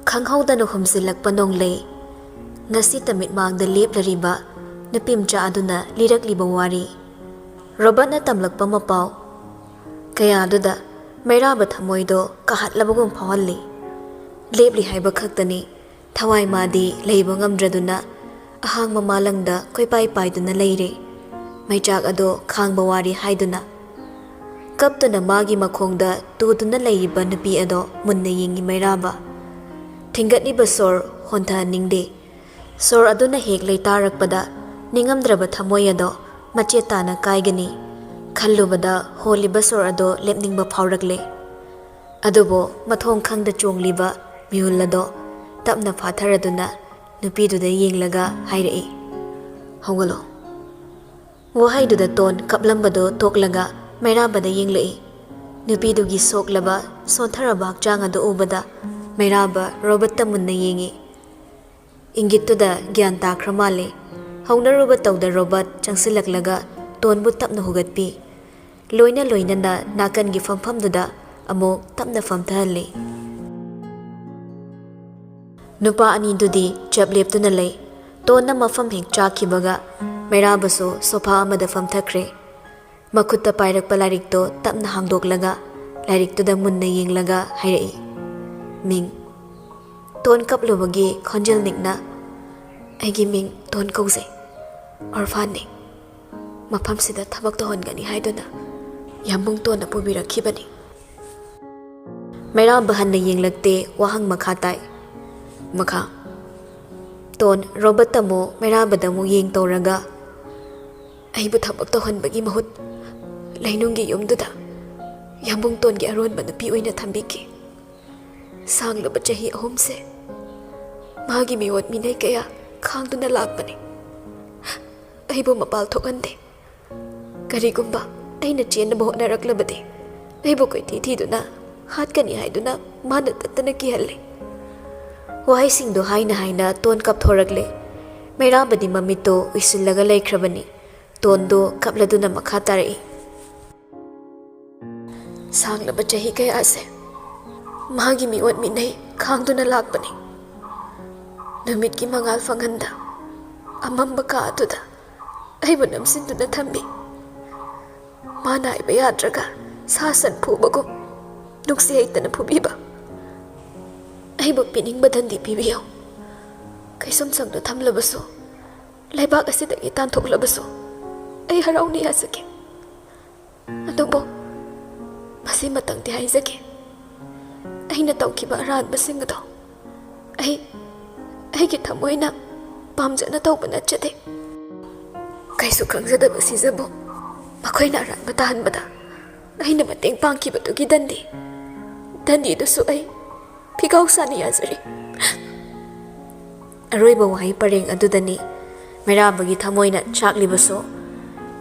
khanghaudana humsilakpa nonglei ngasi tamit mangda leplariba nupimcha aduna lirakliba wari Robert na tamlakpa mapau kaya aduda mairaba thamoido kahatlabagum phawalli lepli haiba khaktani thawai madi leiba ngamdraduna ahang mamalangda koipai paiduna leire maijak ado khangba wari haiduna kaptuna magi makhongda tuduna leiba nupi ado munna yingi mairaba thingatliba sor hontha ningde sor aduna hek leitarakpada ningamdraba thamoi ado machetana kaigani khallubada holiba sor ado lepningba phaurakle adubo mathong khangda chongliba miulado tapna phatharaduna nupiduda yenglaga hairai hawalo wahaiduda ton kaplambado toklaga mairabada yenglai nupidugi soklaba sontharaba hakchang ado ubada mairaba Robert munna yengi ingituda gyan takramale haunaruba tawda Robert changsilaklaga tonbu tapna hugatpi loina na nakan gi famfamduda amok tapna famthalle nupa ani dudi chapleptuna lei tonna mafam hek chakibaga mairabaso sofa amada famthakre makutta pairakpa larikto tapna hangdoklaga lariktuda munna yenglaga hairai ming ton kaplubagi khonjel nikna aigi ming ton kauze orphan ni mafam sida thabak to hongani haiduna yambung ton apubirakibani maira bahanna yenglakte wahang makha tai makha ton Robert tamo maira badamu yeng toraga aibu thabak to honbagi mahut lainungi yumduda yambung ton gi aron bana pi oina thambiki sanglaba chahi ahumse magi miwat minai kaya khangduna lakpani aibu mapal thokande karigumba aina chenna hotnaraklabadi aibu koi thiduna hatkani haiduna mana tattana kihalle wahai singdo haina ton kap thorakle mairabadi mamito uisillaga laikhrabani tondo kapladuna makha tarai sanglaba chahi kaya ase magi miwat minai khangduna lakpani numit ki mangal fanganda amamba ka atuda aibu namsinduna thambi mana iba yadraga sasan phubago nuksi haitana phubiba aibu pining badandi pibiyo kaisum sangdo thamlabaso laibak asidagi tanthoklabaso ai harauni hasake adobo masi matangti haizake aina tawkiba aranba singdo aigi thamoina pamjana tawba nachade kaisu khangzadaba sizabo makoina aranba tahanbada aina mateng pangkibatugi dandi dusu ai phigau sani yazari aroiba wahai pareng adudani mairabagi thamoina chaklibaso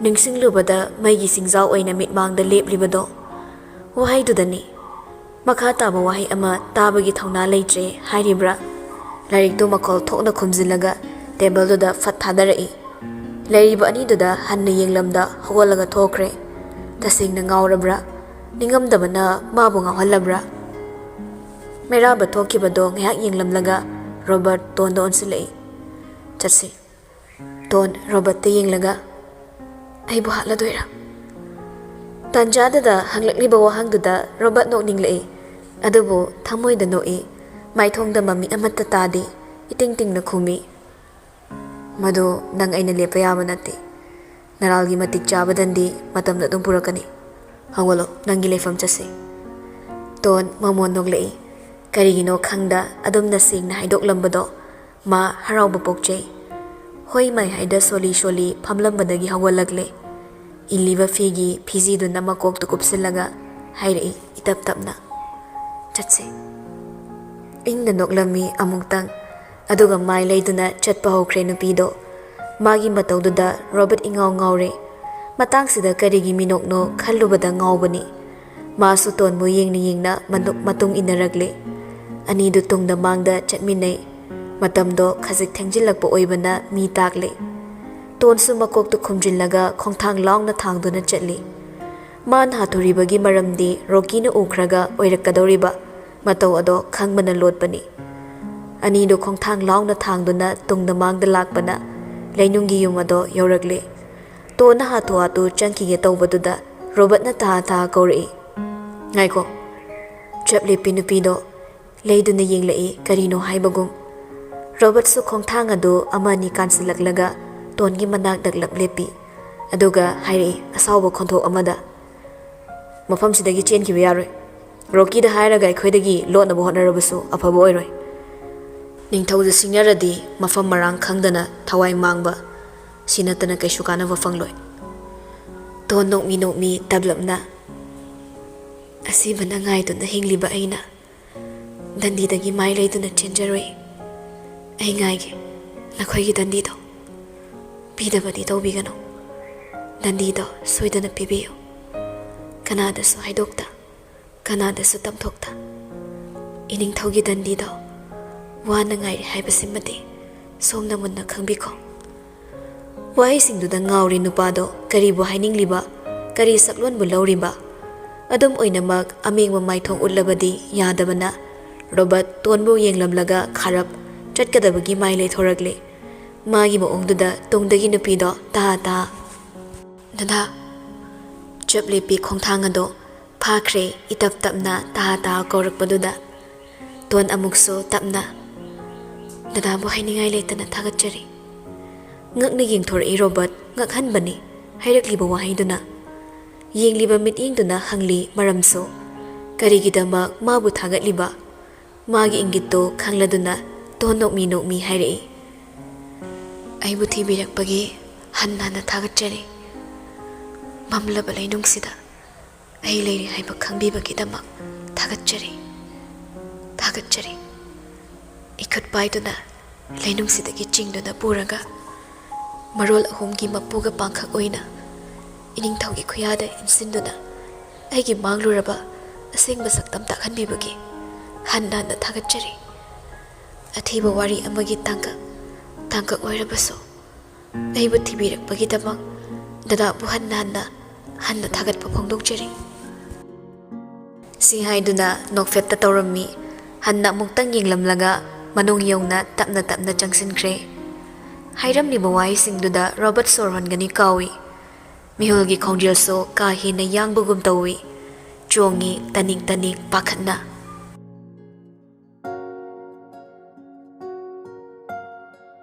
ningsinglubada maigi singjau oina mitmangda leplibado wahai dudani makha taba wahai ama tabagi thauna leitre hairibra larikdo makol thokna khumjilaga table da fathadarai lariba ani duda hanna yenglamda hogolaga thokre tasingna ngaurabra ningamdabana mabu ngawhalabra mairaba thokibado ngyak yenglamlaga Robert tondo onsilai chatsi ton Robert te yenglaga aibu haladoira tanjada da hanglakliba wahangduda Robert nokninglai adubo thamoida noi maithongda mami amatta tadi iting na khumi madu nang aina lepa yaba nati naralgi matik chabadandi matamna dum purakani hawalo nangi lefam chase ton mamon noglei karigino khangda adumna singna haidoklambado ma harauba pokchei hoi mai haida soli phamlambadagi hawalagle iliba figi phiji du namakok tu kupsilaga hairei itap tapna chatse ingna noklami amungtang aduga mai leiduna chatpa hokre nupido magi matawduda Robert ingaw ngawre matang sida karigi minokno khallubada ngawbani masu ton mo yengna manuk matung inaragle ani du tungda mangda chatminai matamdo khajik thengjilakpa oibana mi takle ton su makok tu khumjinlaga khongthang laungna thangduna chatli man hathuribagi maramdi Rocky na ukraga oirakadoriba mataw ado khangmana lotpani ꯑꯅꯤꯗꯣ ꯈꯣꯡꯊꯥꯡ ꯂꯥꯎꯅ ꯊꯥꯡꯗꯨꯅ ꯇꯨꯡꯗ ꯃꯥꯡꯗ ꯂꯥꯛꯄꯅ ꯂꯩꯅꯨꯡꯒꯤ ꯌꯨꯝ ꯑꯗꯣ ꯌꯧꯔꯛꯂꯦ꯫ ꯇꯣꯟꯅ ꯍꯥꯊꯨ ꯍꯥꯊꯨ ꯆꯪꯈꯤꯒꯦ ꯇꯧꯕꯗꯨꯗ ꯔꯣꯕꯔꯠꯅ ꯇꯍꯥ ꯇꯍꯥ ꯀꯧꯔꯛꯏ꯫ ꯉꯥꯏꯈꯣ꯫ ꯆꯞ ꯂꯦꯞꯄꯤ ꯅꯨꯄꯤꯗꯣ ꯂꯩꯗꯨꯅ ꯌꯦꯡꯂꯛꯏ ꯀꯔꯤꯅꯣ ꯍꯥꯏꯕꯒꯨꯝ꯫ ꯔꯣꯕꯔꯠꯁꯨ ꯈꯣꯡꯊꯥꯡ ꯑꯗꯨ ꯑꯃ ꯑꯅꯤ ꯀꯥꯟꯁꯤꯜꯂꯛꯂꯒ ꯇꯣꯟꯒꯤ ꯃꯅꯥꯛ ꯅꯛꯂꯞ ꯂꯦꯞꯄꯤ꯫ ꯑꯗꯨꯒ ꯍꯥꯏꯔꯛꯏ ꯑꯁꯥꯎꯕ ꯈꯣꯟꯊꯣꯛ ꯑꯃꯗ, ꯃꯐꯝꯁꯤꯗꯒꯤ ꯆꯦꯟꯈꯤꯕ ꯌꯥꯔꯣꯏ꯫ ꯔꯣꯀꯤꯗ ꯍꯥꯏꯔꯒ ꯑꯩꯈꯣꯏꯗꯒꯤ ꯂꯣꯠꯅꯕ ꯍꯣꯠꯅꯔꯕꯁꯨ ꯑꯐꯕ ꯑꯣꯏꯔꯣꯏ꯫ ꯅꯤꯡꯊꯧꯗ ꯁꯤꯡꯅꯔꯗꯤ ꯃꯐꯝ ꯃꯔꯥꯡ ꯈꯪꯗꯅ ꯊꯋꯥꯏ ꯃꯥꯡꯕ, ꯁꯤ ꯅꯠꯇꯅ ꯀꯩꯁꯨ ꯀꯥꯟꯅꯕ ꯐꯪꯂꯣꯏ꯫ ꯇꯣꯟ ꯅꯣꯛꯃꯤ ꯅꯣꯛꯃꯤ ꯇꯞꯂꯞꯅ, ꯑꯁꯤꯕꯅ ꯉꯥꯏꯗꯨꯅ ꯍꯤꯡꯂꯤꯕ ꯑꯩꯅ ꯗꯟꯗꯤꯗꯒꯤ ꯃꯥꯏ ꯂꯩꯗꯨꯅ ꯆꯦꯟꯖꯔꯣꯏ꯫ ꯑꯩ ꯉꯥꯏꯒꯦ ꯅꯈꯣꯏꯒꯤ ꯗꯟꯗꯤꯗꯣ, ꯄꯤꯗꯕꯗꯤ ꯇꯧꯕꯤꯒꯅꯨ꯫ ꯗꯟꯗꯤꯗꯣ ꯁꯣꯏꯗꯅ ꯄꯤꯕꯤꯌꯨ, ꯀꯅꯥꯗꯁꯨ ꯍꯥꯏꯗꯣꯛꯇ, ꯀꯅꯥꯗꯁꯨ ꯇꯝꯊꯣꯛꯇ꯫ ꯏꯅꯤꯡꯊꯧꯒꯤ ꯗꯟꯗꯤꯗꯣ ꯋꯥꯅ ꯉꯥꯏꯔꯦ ꯍꯥꯏꯕꯁꯤꯃꯗꯤ ꯁꯣꯝꯅ ꯃꯨꯟꯅ ꯈꯪꯕꯤꯈꯣ꯫ ꯋꯥꯍꯩꯁꯤꯡꯗꯨꯗ ꯉꯥꯎꯔꯤ ꯅꯨꯄꯥꯗꯣ ꯀꯔꯤꯕꯨ ꯍꯥꯏꯅꯤꯡꯂꯤꯕ, ꯀꯔꯤ ꯁꯛꯂꯣꯟꯕꯨ ꯂꯧꯔꯤꯕ? ꯑꯗꯨꯝ ꯑꯣꯏꯅꯃꯛ ꯑꯃꯦꯡꯕ ꯃꯥꯏꯊꯣꯡ ꯎꯠꯂꯕꯗꯤ ꯌꯥꯗꯕꯅ ꯔꯣꯕꯔꯠ ꯇꯣꯟꯕꯨ ꯌꯦꯡꯂꯝꯂꯒ ꯈꯥꯔꯞ ꯆꯠꯀꯗꯕꯒꯤ ꯃꯥꯏ ꯂꯩꯊꯣꯔꯛꯂꯦ꯫ ꯃꯥꯒꯤ ꯃꯑꯣꯡꯗꯨꯗ ꯇꯨꯡꯗꯒꯤ ꯅꯨꯄꯤꯗꯣ ꯇꯍꯥ ꯇꯍꯥ, ꯗꯗꯥ꯫ ꯆꯞ ꯂꯦꯞꯄꯤ ꯈꯣꯡꯊꯥꯡ ꯑꯗꯣ ꯐꯥꯈ꯭ꯔꯦ ꯏꯇꯞ ꯇꯞꯅ ꯇꯍꯥ ꯇꯍꯥ ꯀꯧꯔꯛꯄꯗꯨꯗ꯫ ꯇꯣꯟ ꯑꯃꯨꯛꯁꯨ ꯇꯞꯅ, ꯗꯗꯥꯕꯨ ꯍꯥꯏꯅꯤꯡꯉꯥꯏ ꯂꯩꯇꯅ ꯊꯥꯒꯠꯆꯔꯤ꯫ ꯉꯛꯅ ꯌꯦꯡꯊꯣꯔꯛꯏ ꯔꯣꯕꯔꯠ, ꯉꯛꯍꯟꯕꯅꯤ ꯍꯥꯏꯔꯛꯂꯤꯕ ꯋꯥꯍꯩꯗꯨꯅ꯫ ꯌꯦꯡꯂꯤꯕ ꯃꯤꯠꯌꯦꯡꯗꯨꯅ ꯍꯪꯂꯤ ꯃꯔꯝꯁꯨ, ꯀꯔꯤꯒꯤꯗꯃꯛ ꯃꯥꯕꯨ ꯊꯥꯒꯠꯂꯤꯕ? ꯃꯥꯒꯤ ꯏꯪꯒꯤꯠꯇꯣ ꯈꯪꯂꯗꯨꯅ ꯇꯣꯟ ꯅꯣꯛꯃꯤ ꯅꯣꯛꯃꯤ ꯍꯥꯏꯔꯛꯏ, ꯑꯩꯕꯨ ꯊꯤꯕꯤꯔꯛꯄꯒꯤ ꯍꯟꯅ ꯍꯟꯅ ꯊꯥꯒꯠꯆꯔꯤ꯫ ꯃꯝꯂꯕ ꯂꯩꯅꯨꯡꯁꯤꯗ ꯑꯩ ꯂꯩꯔꯤ ꯍꯥꯏꯕ ꯈꯪꯕꯤꯕꯒꯤꯗꯃꯛ ꯊꯥꯒꯠꯆꯔꯤ, ꯊꯥꯒꯠꯆꯔꯤ꯫ ꯏꯈꯨꯠ ꯄꯥꯏꯗꯨꯅ ꯂꯩꯅꯨꯡꯁꯤꯗꯒꯤ ꯆꯤꯡꯗꯨꯅ ꯄꯨꯔꯒ ꯃꯔꯣꯜ ꯑꯍꯨꯝꯒꯤ ꯃꯄꯨꯒ ꯄꯥꯡꯈꯛ ꯑꯣꯏꯅ ꯏꯅꯤꯡꯊꯧꯒꯤ ꯈꯨꯌꯥꯗ ꯏꯟꯁꯤꯟꯗꯨꯅ ꯑꯩꯒꯤ ꯃꯥꯡꯂꯨꯔꯕ ꯑꯁꯦꯡꯕ ꯁꯛꯇꯝ ꯇꯥꯛꯍꯟꯕꯤꯕꯒꯤ ꯍꯟꯅ ꯍꯟꯅ ꯊꯥꯒꯠꯆꯔꯤ꯫ ꯑꯊꯤꯕ ꯋꯥꯔꯤ ꯑꯃꯒꯤ ꯇꯥꯡꯀꯛ ꯑꯣꯏꯔꯕꯁꯨ ꯑꯩꯕꯨ ꯊꯤꯕꯤꯔꯛꯄꯒꯤꯗꯃꯛ ꯗꯗꯥꯕꯨ ꯍꯟꯅ ꯊꯥꯒꯠꯄ ꯐꯣꯡꯗꯣꯛꯆꯔꯤ꯫ ꯁꯤ ꯍꯥꯏꯗꯨꯅ ꯅꯣꯛꯐꯦꯠꯇ ꯇꯧꯔꯝꯃꯤ꯫ ꯍꯟꯅ ꯑꯃꯨꯛꯇꯪ ꯌꯦꯡꯂꯝꯂꯒ ꯃꯅꯨꯡ ꯌꯧꯅ ꯇꯞꯅ ꯇꯞꯅ ꯆꯪꯁꯤꯟꯈ꯭ꯔꯦ꯫ ꯍꯥꯏꯔꯝꯂꯤꯕ ꯋꯥꯍꯩꯁꯤꯡꯗꯨꯗ ꯔꯣꯕꯔꯠ ꯁꯣꯔ ꯍꯣꯟꯒꯅꯤ ꯀꯥꯎꯏ꯫ ꯃꯤꯍꯨꯜꯒꯤ ꯈꯣꯡꯖꯦꯜꯁꯨ ꯀꯥ ꯍꯦꯟꯅ ꯌꯥꯡꯕꯒꯨꯝ ꯇꯧꯏ꯫ ꯆꯣꯡꯉꯤ ꯇꯅꯤꯛ ꯇꯅꯤꯛ ꯄꯥꯈꯠꯅ꯫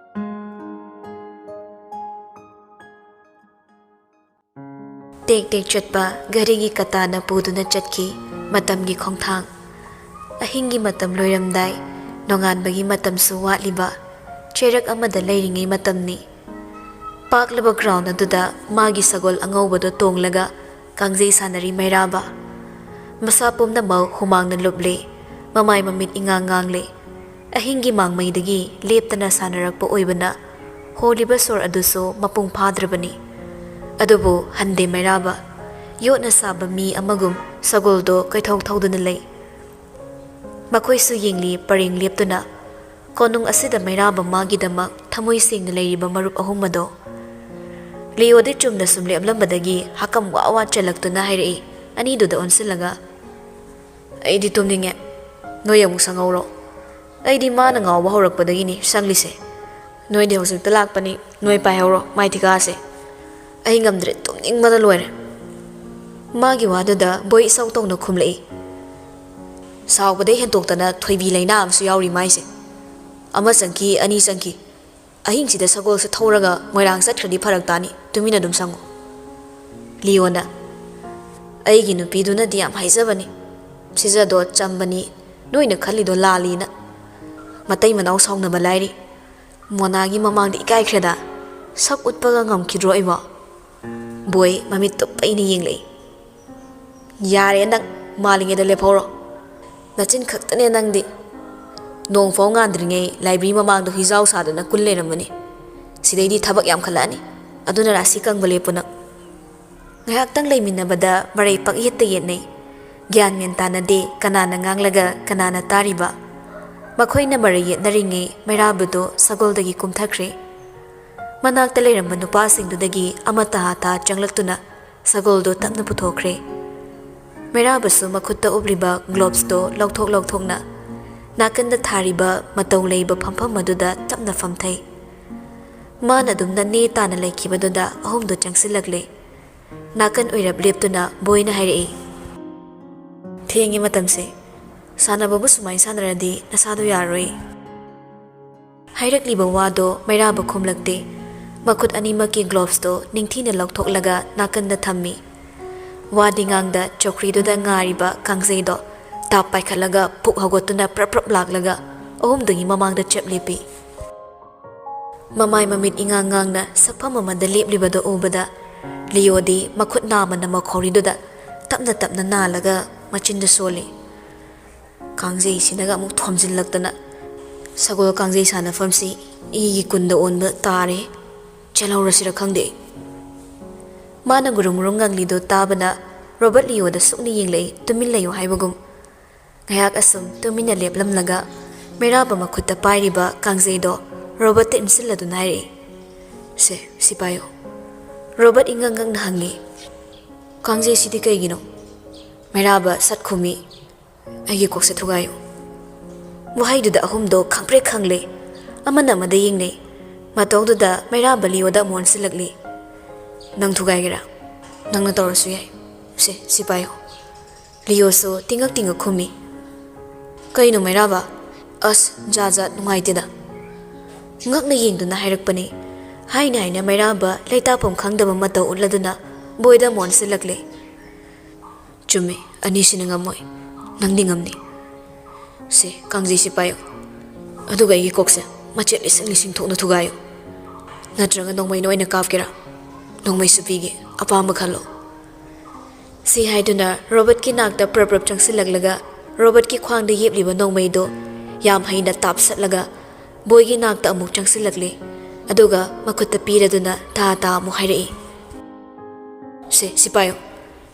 ꯇꯦꯛ ꯇꯦꯛ ꯆꯠꯄ ꯘꯔꯤꯒꯤ ꯀꯇꯥꯅ ꯄꯨꯗꯨꯅ ꯆꯠꯈꯤ ꯃꯇꯝꯒꯤ ꯈꯣꯡꯊꯥꯡ꯫ ꯑꯍꯤꯡꯒꯤ ꯃꯇꯝ ꯂꯣꯏꯔꯝꯗꯥꯏ, ꯅꯣꯡꯉꯥꯟꯕꯒꯤ ꯃꯇꯝꯁꯨ ꯋꯥꯠꯂꯤꯕ ꯆꯦꯔꯛ ꯑꯃꯗ ꯂꯩꯔꯤꯉꯩ ꯃꯇꯝꯅꯤ꯫ ꯄꯥꯛꯂꯕ ꯒ꯭ꯔꯥꯎꯟ ꯑꯗꯨꯗ ꯃꯥꯒꯤ ꯁꯒꯣꯜ ꯑꯉꯧꯕꯗꯣ ꯇꯣꯡꯂꯒ ꯀꯥꯡꯖꯩ ꯁꯥꯟꯅꯔꯤ ꯃꯩꯔꯥꯕ꯫ ꯃꯁꯥ ꯄꯨꯝꯅꯃꯛ ꯍꯨꯃꯥꯡꯅ ꯂꯨꯞꯂꯦ, ꯃꯃꯥꯏ ꯃꯃꯤꯠ ꯏꯉꯥꯡ ꯉꯥꯡꯂꯦ꯫ ꯑꯍꯤꯡꯒꯤ ꯃꯥꯡꯃꯩꯗꯒꯤ ꯂꯦꯞꯇꯅ ꯁꯥꯟꯅꯔꯛꯄ ꯑꯣꯏꯕꯅ ꯍꯣꯜꯂꯤꯕ ꯁꯣꯔ ꯑꯗꯨꯁꯨ ꯃꯄꯨꯡ ꯐꯥꯗ꯭ꯔꯕꯅꯤ꯫ ꯑꯗꯨꯕꯨ ꯍꯟꯗꯦ ꯃꯩꯔꯥꯕ, ꯌꯣꯠꯅ ꯁꯥꯕ ꯃꯤ ꯑꯃꯒꯨꯝ ꯁꯒꯣꯜꯗꯣ ꯀꯩꯊꯧ ꯊꯧꯗꯨꯅ ꯂꯩ꯫ ꯃꯈꯣꯏꯁꯨ ꯌꯦꯡꯂꯤ ꯄꯔꯦꯡ ꯂꯦꯞꯇꯨꯅ ꯀꯣꯅꯨꯡ ꯑꯁꯤꯗ ꯃꯩꯔꯥꯕ ꯃꯥꯒꯤꯗꯃꯛ ꯊꯃꯣꯏ ꯁꯦꯡꯅ ꯂꯩꯔꯤꯕ ꯃꯔꯨꯞ ꯑꯍꯨꯝ ꯑꯗꯣ꯫ ꯂꯤꯑꯣꯗꯤ ꯆꯨꯝꯅ ꯁꯨꯝ ꯂꯦꯞꯂꯝꯕꯗꯒꯤ ꯍꯀꯝ ꯋꯥ ꯋꯥ ꯆꯜꯂꯛꯇꯨꯅ ꯍꯥꯏꯔꯛꯏ ꯑꯅꯤꯗꯨꯗ ꯑꯣꯟꯁꯤꯜꯂꯒ, ꯑꯩꯗꯤ ꯇꯨꯝꯅꯤꯡꯉꯦ, ꯅꯣꯏ ꯑꯃꯨꯛ ꯁꯪꯍꯧꯔꯣ꯫ ꯑꯩꯗꯤ ꯃꯥꯅ ꯉꯥꯎꯕ ꯍꯧꯔꯛꯄꯗꯒꯤꯅꯤ ꯁꯪꯂꯤꯁꯦ꯫ ꯅꯣꯏꯗꯤ ꯍꯧꯖꯤꯛꯇ ꯂꯥꯛꯄꯅꯤ, ꯅꯣꯏ ꯄꯥꯏꯍꯧꯔꯣ ꯃꯥꯏ ꯊꯤꯀꯥꯁꯦ꯫ ꯑꯩ ꯉꯝꯗ꯭ꯔꯦ, ꯇꯨꯝꯅꯤꯡꯕꯅ ꯂꯣꯏꯔꯦ꯫ ꯃꯥꯒꯤ ꯋꯥꯗꯨꯗ ꯕꯣꯏ ꯏꯁꯧ ꯇꯧꯅ ꯈꯨꯝꯂꯛꯏ, ꯁꯥꯎꯕꯗꯩ ꯍꯦꯟꯇꯣꯛꯇꯅ ꯊꯣꯏꯕꯤ ꯂꯩꯅꯥ ꯑꯃꯁꯨ ꯌꯥꯎꯔꯤ ꯃꯥꯏꯁꯦ꯫ ꯑꯃ ꯆꯪꯈꯤ, ꯑꯅꯤ ꯆꯪꯈꯤ, ꯑꯍꯤꯡꯁꯤꯗ ꯁꯒꯣꯜꯁꯦ ꯊꯧꯔꯒ ꯃꯣꯏꯔꯥꯡ ꯆꯠꯈ꯭ꯔꯗꯤ ꯐꯔꯛ ꯇꯥꯅꯤ, ꯇꯨꯃꯤꯟꯅ ꯑꯗꯨꯝ ꯁꯪꯉꯨ꯫ ꯂꯤꯑꯣꯅ, ꯑꯩꯒꯤ ꯅꯨꯄꯤꯗꯨꯅꯗꯤ ꯌꯥꯝ ꯍꯥꯏꯖꯕꯅꯤ, ꯁꯤꯖꯗꯣ ꯆꯝꯕꯅꯤ, ꯅꯣꯏꯅ ꯈꯜꯂꯤꯗꯣ ꯂꯥꯜꯂꯤꯅ꯫ ꯃꯇꯩ ꯃꯅꯥꯎ ꯁꯥꯎꯅꯕ ꯂꯥꯏꯔꯤ, ꯃꯣꯅꯥꯒꯤ ꯃꯃꯥꯡꯗ ꯏꯀꯥꯏꯈ꯭ꯔꯦꯗ, ꯁꯛ ꯎꯠꯄꯒ ꯉꯝꯈꯤꯗ꯭ꯔꯣ ꯑꯩꯕꯣ? ꯕꯣꯏ ꯃꯃꯤꯠꯇꯨ ꯄꯩꯅ ꯌꯦꯡꯂꯛꯏ꯫ ꯌꯥꯔꯦ ꯅꯪ, ꯃꯥꯜꯂꯤꯉꯩꯗ ꯂꯦꯞꯍꯧꯔꯣ, ꯅꯆꯤꯟ ꯈꯛꯇꯅꯦ ꯅꯪꯗꯤ꯫ ꯅꯣꯡꯐꯥꯎ ꯉꯥꯟꯗ꯭ꯔꯤꯉꯩ ꯂꯥꯏꯕ꯭ꯔꯤ ꯃꯃꯥꯡꯗ ꯍꯨꯏꯖꯥꯎ ꯁꯥꯗꯨꯅ ꯀꯨꯜ ꯂꯩꯔꯝꯕꯅꯤ꯫ ꯁꯤꯗꯩꯗꯤ ꯊꯕꯛ ꯌꯥꯝꯈꯠꯂꯛꯑꯅꯤ, ꯑꯗꯨꯅ ꯔꯥꯁꯤ ꯀꯪꯕ ꯂꯦꯞꯄꯨ ꯅꯪ꯫ ꯉꯥꯏꯍꯥꯛꯇꯪ ꯂꯩꯃꯤꯟꯅꯕꯗ ꯃꯔꯩ ꯄꯪꯌꯦꯠꯇ ꯌꯦꯠꯅꯩ꯫ ꯒ꯭ꯌꯥꯟ ꯃꯦꯟ ꯇꯥꯅꯗꯦ ꯀꯅꯥꯅ ꯉꯥꯡꯂꯒ ꯀꯅꯥꯅ ꯇꯥꯔꯤꯕ꯫ ꯃꯈꯣꯏꯅ ꯃꯔꯩ ꯌꯦꯠꯅꯔꯤꯉꯩ ꯃꯩꯔꯥꯕꯗꯣ ꯁꯒꯣꯜꯗꯒꯤ ꯀꯨꯝꯊꯈ꯭ꯔꯦ꯫ ꯃꯅꯥꯛꯇ ꯂꯩꯔꯝꯕ ꯅꯨꯄꯥꯁꯤꯡꯗꯨꯗꯒꯤ ꯑꯃ ꯇꯍꯥ ꯇꯍꯥ ꯆꯪꯂꯛꯇꯨꯅ ꯁꯒꯣꯜꯗꯣ ꯇꯞꯅ ꯄꯨꯊꯣꯛꯈ꯭ꯔꯦ꯫ ꯃꯩꯔꯥꯕꯁꯨ ꯃꯈꯨꯠꯇ ꯎꯞꯂꯤꯕ ꯒ꯭ꯂꯣꯞꯁꯇꯣ ꯂꯧꯊꯣꯛꯅ Nakanda thariba matau leiba phampham maduda tapna famthai. Mana dumna ne tana laikhibaduda ahumdu changsilagle. Nakan oirab leptuna boina hairei. Thengi matamse sanababu sumai sanaradi nasadu yaroi. Hairakliba wado mairaba khumlakte. Makut animaki gloves to ningthina lauthoklaga nakanda thammi. Wadingangda chokriduda ngariba kangzeido tap paikhalaga puk hagotuna prap laklaga ahumdugi mamangda cheplepi. Mamai mamit ingangangna sapham amada leplibado ubada Liodi makut namana makhoriduda tapna nalaga machinda soli. Kangzei sinaga muk thomjinlaktana sagol kangzei sanafamsi igi kunda onba tare chalaurasira khangde. Mana gurumrungang lido tabana Robert Lioda sukni yinglei tumillayo haibagum. Ngayak asum tumina leplamlaga meraba makutta pairiba kangzeido Robert insiladu nairi. Se sipayo. Robert ingangang nahangi. Kangzei sidi kaigino. Meraba satkumi. Agi kokse thugayo. Wahaiduda ahumdo khangpre khangle. Amana mada yingne. Matawduda meraba Lioda monsilagli. Nang thugaigira. Nang na tawrasu yai. Se sipayo. Lio so tingak khumi. Kaino meraba as jaja nungaitida. Ngak na yingduna hairakpani. Haina mairaba leitapom khangdaba matau uladuna boida monsilakle. Chumi anisina ngamoi. Nangdi ngamni. Se kangzei sipayo. Aduga igi kokse machet lising thokna thugayo. Natraga nongmai noina kafkira. Nongmai supigi apamba khalo. Si haiduna Robert ki nakta prap changsilaglaga Robert ki khwangda yepliba nongmai do yam haina tapsatlaga boygi nakta amuk changsilagle. Aduga makutta piraduna ta mu hairei. Se sipayo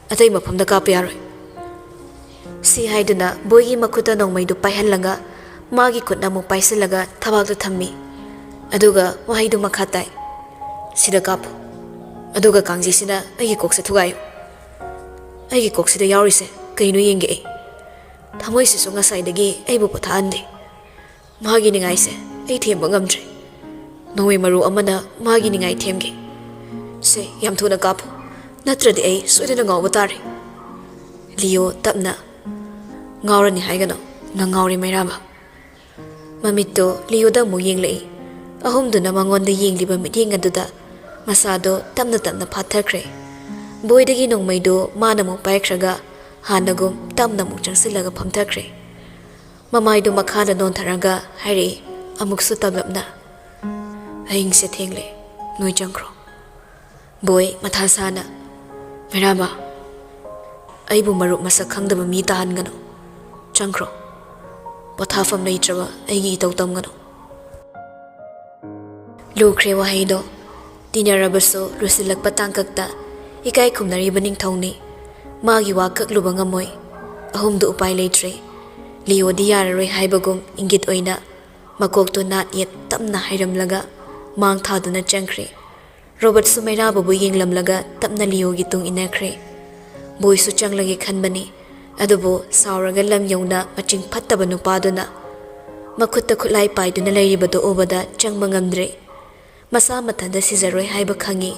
atai mafamda kapa yaroi. Si haiduna boygi makutta nongmaidu paihallaga magi kutna mu paisilaga thabakta thammi. Aduga wahaidu makhatai. Sida kapu. Aduga kangji sina agi kokse thugayo. Agi kokse da yaurise kaino yenge ei. Thamoi se so ngasaidagi aibu pothaande. Magi ningaise ei themba ngamdre. Nongwe maru amana magi ningai themge. Se yam thuna kapu. Natradi ei soidana ngawba tare. Lio tapna. Ngawrani haigano na ngawri mairaba. Mamitto Lio da mu yenglei. Ahumduna mangonda yengliba mityeng aduda masado tapna phathakre. Boydagi nongmaido mana mu paikhraga hanagum tamna mu changsilaga phamthakre. Mamaido makhada nontharaga hairi amuksu tablapna. Aing se thengle noi changkro. Boy mathasana meraba aibu marup masak khangdaba mi tahan gano. Changkro pothafam leitraba aigi tautam gano. Lukre wahaido tinarabaso rusilak patangkakta ikai khumnariba ningthongni magi wa kakluba ngamoi ahumdu upai leitre. Lio di yararoi haibagum ingit oina makokto nat yet tamna hairamlaga mang thaduna changkre. Robert sumaira babu yenglamlaga tapna Lio gi tung inakre. Boy su changlagi khanbani adubo sauraga lam yongna maching phattaba nupaduna makutta khulai paiduna leiribado obada changba ngamdre. Masa mathanda sizaroi haiba khangi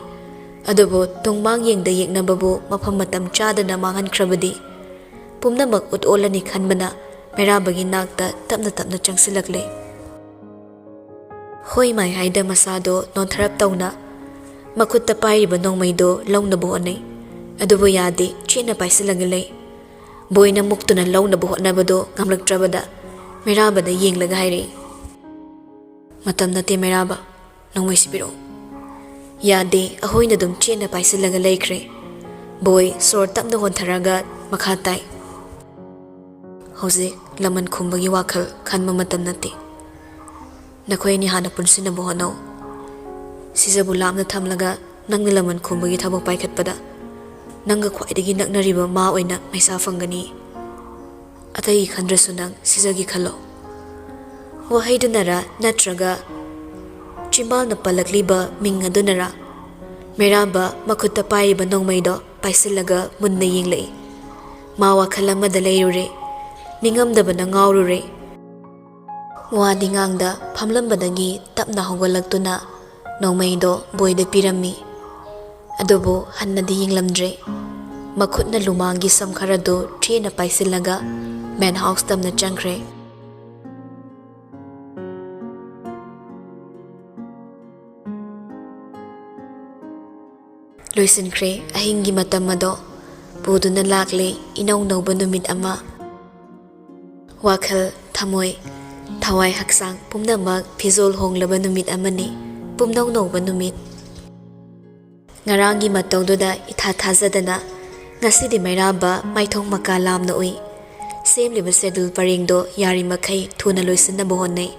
adubo tungmang yengda yeknababu mafam matam chadana manghankrabadi pumnamak utolani khanbana merabagi nakta tapna changsilakle. Hoi mai haida masado nontharap tawna makutta pairiba nongmaido lawnabu anai adubo yadi chena paisilagalai. Boyna muktuna lawnabu hotnabado ngamlaktrabada merabada yenglaga hairei. Matam nate meraba nongmai sibiro. Yade ahoina dum chena paisilaga laikre. Boy sor tapna hontharaga makhatai. Hauzik laman khumbagi wakhal khanma matam nate. Nakhoi ni hana punsinabu honau. Sizabu lamna thamlaga nangna laman khumbagi thabak paikhatpada nanga khwaidagi naknariba ma oina maisa fangani. Atai khandrasu nang sizagi khalo. Wahaidunara natraga chimbal na palakliba mingadunara meraba makutta pairiba nongmaido paisilaga munna yenglei. Ma wakhalamada leirure ningamdaba na ngawrure ꯋꯥꯗꯤ ꯉꯥꯡꯗ ꯐꯝꯂꯝꯕꯗꯒꯤ ꯇꯞꯅ ꯍꯧꯒꯠꯂꯛꯇꯨꯅ ꯅꯣꯡꯃꯩꯗꯣ ꯕꯣꯏꯗ ꯄꯤꯔꯝꯃꯤ꯫ ꯑꯗꯨꯕꯨ ꯍꯟꯅꯗꯤ ꯌꯦꯡꯂꯝꯗ꯭ꯔꯦ꯫ ꯃꯈꯨꯠꯅ ꯂꯨꯃꯥꯡꯒꯤ ꯁꯝ ꯈꯔꯗꯨ ꯊꯦꯅ ꯄꯥꯏꯁꯤꯜꯂꯒ ꯃꯦꯟ house ꯇꯝꯅ ꯆꯪꯈ꯭ꯔꯦ꯫ ꯂꯣꯏꯁꯤꯟꯈ꯭ꯔꯦ ꯑꯍꯤꯡꯒꯤ ꯃꯇꯝ ꯑꯗꯣ ꯄꯨꯗꯨꯅ ꯂꯥꯛꯂꯦ ꯏꯅꯧ ꯅꯧꯕ ꯅꯨꯃꯤꯠ ꯑꯃ꯫ ꯋꯥꯈꯜ, ꯊꯃꯣꯏ, ꯊꯋꯥꯏ ꯍꯛꯆꯥꯡ ꯄꯨꯝꯅꯃꯛ ꯐꯤꯖꯣꯜ ꯍꯣꯡꯂꯕ ꯅꯨꯃꯤꯠ ꯑꯃꯅꯤ, ꯄꯨꯝꯅꯧ ꯅꯧꯕ ꯅꯨꯃꯤꯠ꯫ ꯉꯔꯥꯡꯒꯤ ꯃꯇꯧꯗꯨꯗ ꯏꯊꯥ ꯊꯥꯖꯗꯅ ꯉꯁꯤꯗꯤ ꯃꯩꯔꯥꯕ ꯃꯥꯏꯊꯣꯡ ꯃꯀꯥ ꯂꯥꯝꯅ ꯎꯏ꯫ ꯁꯦꯝꯂꯤꯕ ꯁꯦꯗꯨꯜ ꯄꯔꯦꯡꯗꯣ ꯌꯥꯔꯤꯃꯈꯩ ꯊꯨꯅ ꯂꯣꯏꯁꯤꯟꯅꯕ ꯍꯣꯠꯅꯩ꯫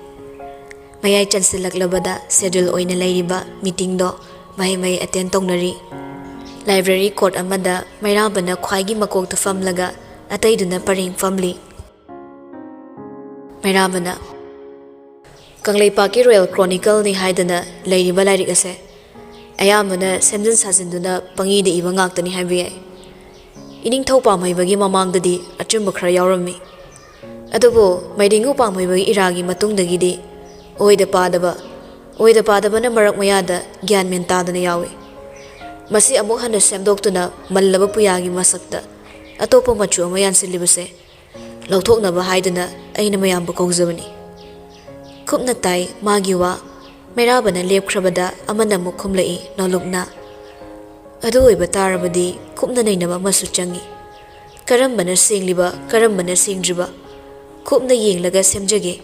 ꯃꯌꯥꯏ ꯆꯟꯁꯤꯜꯂꯛꯂꯕꯗ ꯁꯦꯗꯨꯜ ꯑꯣꯏꯅ ꯂꯩꯔꯤꯕ ꯃꯤꯇꯤꯡꯗꯣ ꯃꯍꯩ ꯑꯦꯇꯦꯟ ꯇꯧꯅꯔꯤ꯫ ꯂꯥꯏꯕ꯭ꯔꯦꯔꯤ ꯀꯣꯔꯠ ꯑꯃꯗ ꯃꯩꯔꯥꯕꯅ ꯈ꯭ꯋꯥꯏꯒꯤ ꯃꯀꯣꯛꯇ ꯐꯝꯂꯒ ꯑꯇꯩꯗꯨꯅ ꯄꯔꯦꯡ ꯐꯝꯂꯤ꯫ ꯃꯩꯔꯥꯕꯅ ꯀꯪꯂꯩꯄꯥꯛꯀꯤ ꯔꯣꯌꯦꯜ ꯀ꯭ꯔꯣꯅꯤꯀꯜꯅꯤ ꯍꯥꯏꯗꯅ ꯂꯩꯔꯤꯕ ꯂꯥꯏꯔꯤꯛ ꯑꯁꯦ ꯑꯌꯥꯝꯕꯅ ꯁꯦꯝꯖꯤꯟ ꯁꯥꯖꯤꯟꯗꯨꯅ ꯄꯪꯏꯗ ꯏꯕ ꯉꯥꯛꯇꯅꯤ ꯍꯥꯏꯕ ꯌꯥꯏ꯫ ꯏꯅꯤꯡꯊꯧ ꯄꯥꯝꯍꯩꯕꯒꯤ ꯃꯃꯥꯡꯗꯗꯤ ꯑꯆꯨꯝꯕ ꯈꯔ ꯌꯥꯎꯔꯝꯃꯤ, ꯑꯗꯨꯕꯨ ꯃꯩꯗꯤꯡꯉꯨ ꯄꯥꯝꯍꯩꯕꯒꯤ ꯏꯔꯥꯒꯤ ꯃꯇꯨꯡꯗꯒꯤꯗꯤ ꯑꯣꯏꯗ ꯄꯥꯗꯕꯅ ꯃꯔꯛ ꯃꯌꯥꯗ ꯒ꯭ꯌꯥꯟ ꯃꯦꯟ ꯇꯥꯗꯅ ꯌꯥꯎꯏ꯫ ꯃꯁꯤ ꯑꯃꯨꯛ ꯍꯟꯅ ꯁꯦꯝꯗꯣꯛꯇꯨꯅ ꯃꯜꯂꯕ ꯄꯨꯌꯥꯒꯤ ꯃꯁꯛꯇ ꯑꯇꯣꯞꯄ ꯃꯆꯨ ꯑꯃ ꯌꯥꯟꯁꯤꯜꯂꯤꯕꯁꯦ ꯂꯧꯊꯣꯛꯅꯕ ꯍꯥꯏꯗꯨꯅ ꯑꯩꯅ ꯃꯌꯥꯝꯕꯨ ꯀꯧꯖꯕꯅꯤ꯫ ꯀꯨꯞꯅ ꯇꯥꯏ ꯃꯥꯒꯤ ꯋꯥ꯫ ꯃꯩꯔꯥꯕꯅ ꯂꯦꯞꯈ꯭ꯔꯕꯗ ꯑꯃꯅ ꯑꯃꯨꯛ ꯈꯨꯝꯂꯛꯏ ꯅꯣꯂꯨꯛꯅ꯫ ꯑꯗꯨ ꯑꯣꯏꯕ ꯇꯥꯔꯕꯗꯤ ꯀꯨꯞꯅ ꯅꯩꯅꯕ ꯑꯃꯁꯨ ꯆꯪꯏ꯫ ꯀꯔꯝꯕꯅ ꯁꯦꯡꯂꯤꯕ ꯀꯔꯝꯕꯅ ꯁꯦꯡꯗ꯭ꯔꯤꯕ ꯀꯨꯞꯅ ꯌꯦꯡꯂꯒ ꯁꯦꯝꯖꯒꯦ꯫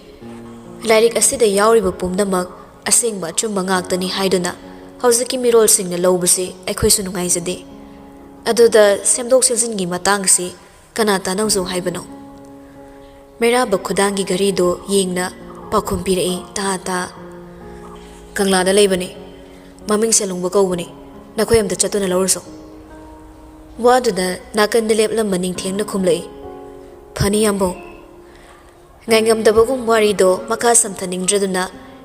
ꯂꯥꯏꯔꯤꯛ ꯑꯁꯤꯗ ꯌꯥꯎꯔꯤꯕ ꯄꯨꯝꯅꯃꯛ ꯑꯁꯦꯡꯕ ꯑꯆꯨꯝꯕ ꯉꯥꯛꯇꯅꯤ ꯍꯥꯏꯗꯨꯅ ꯍꯧꯖꯤꯛꯀꯤ ꯃꯤꯔꯣꯜꯁꯤꯡꯅ ꯂꯧꯕꯁꯤ ꯑꯩꯈꯣꯏꯁꯨ ꯅꯨꯡꯉꯥꯏꯖꯗꯦ꯫ ꯑꯗꯨꯗ ꯁꯦꯝꯗꯣꯛ ꯁꯦꯝꯖꯤꯟꯒꯤ ꯃꯇꯥꯡꯁꯤ ꯀꯅꯥ ꯇꯥꯅꯧꯖꯧ ꯍꯥꯏꯕꯅꯣ? ꯃꯩꯔꯥꯕ ꯈꯨꯗꯥꯡꯒꯤ ꯘꯔꯤꯗꯣ ꯌꯦꯡꯅ ꯄꯥꯎꯈꯨꯝ ꯄꯤꯔꯛꯏ ꯇꯍꯥ ꯀꯪꯂꯥꯗ ꯂꯩꯕꯅꯤ, ꯃꯃꯤꯡ ꯁꯦꯂꯨꯡꯕ ꯀꯧꯕꯅꯤ, ꯅꯈꯣꯏ ꯑꯝꯇ ꯆꯠꯇꯨꯅ ꯂꯧꯔꯨꯁꯣ꯫ ꯋꯥꯗꯨꯗ ꯅꯥꯀꯟꯗ ꯂꯦꯞꯂꯝꯕ ꯅꯤꯡꯊꯦꯡꯅ ꯈꯨꯝꯂꯛꯏ ꯐꯅꯤ ꯌꯥꯝꯕꯧ꯫ ꯉꯥꯏꯉꯝꯗꯕꯒꯨꯝ ꯋꯥꯔꯤꯗꯣ ꯃꯈꯥ ꯁꯝꯊꯅꯤꯡꯗ꯭ꯔꯗꯨꯅ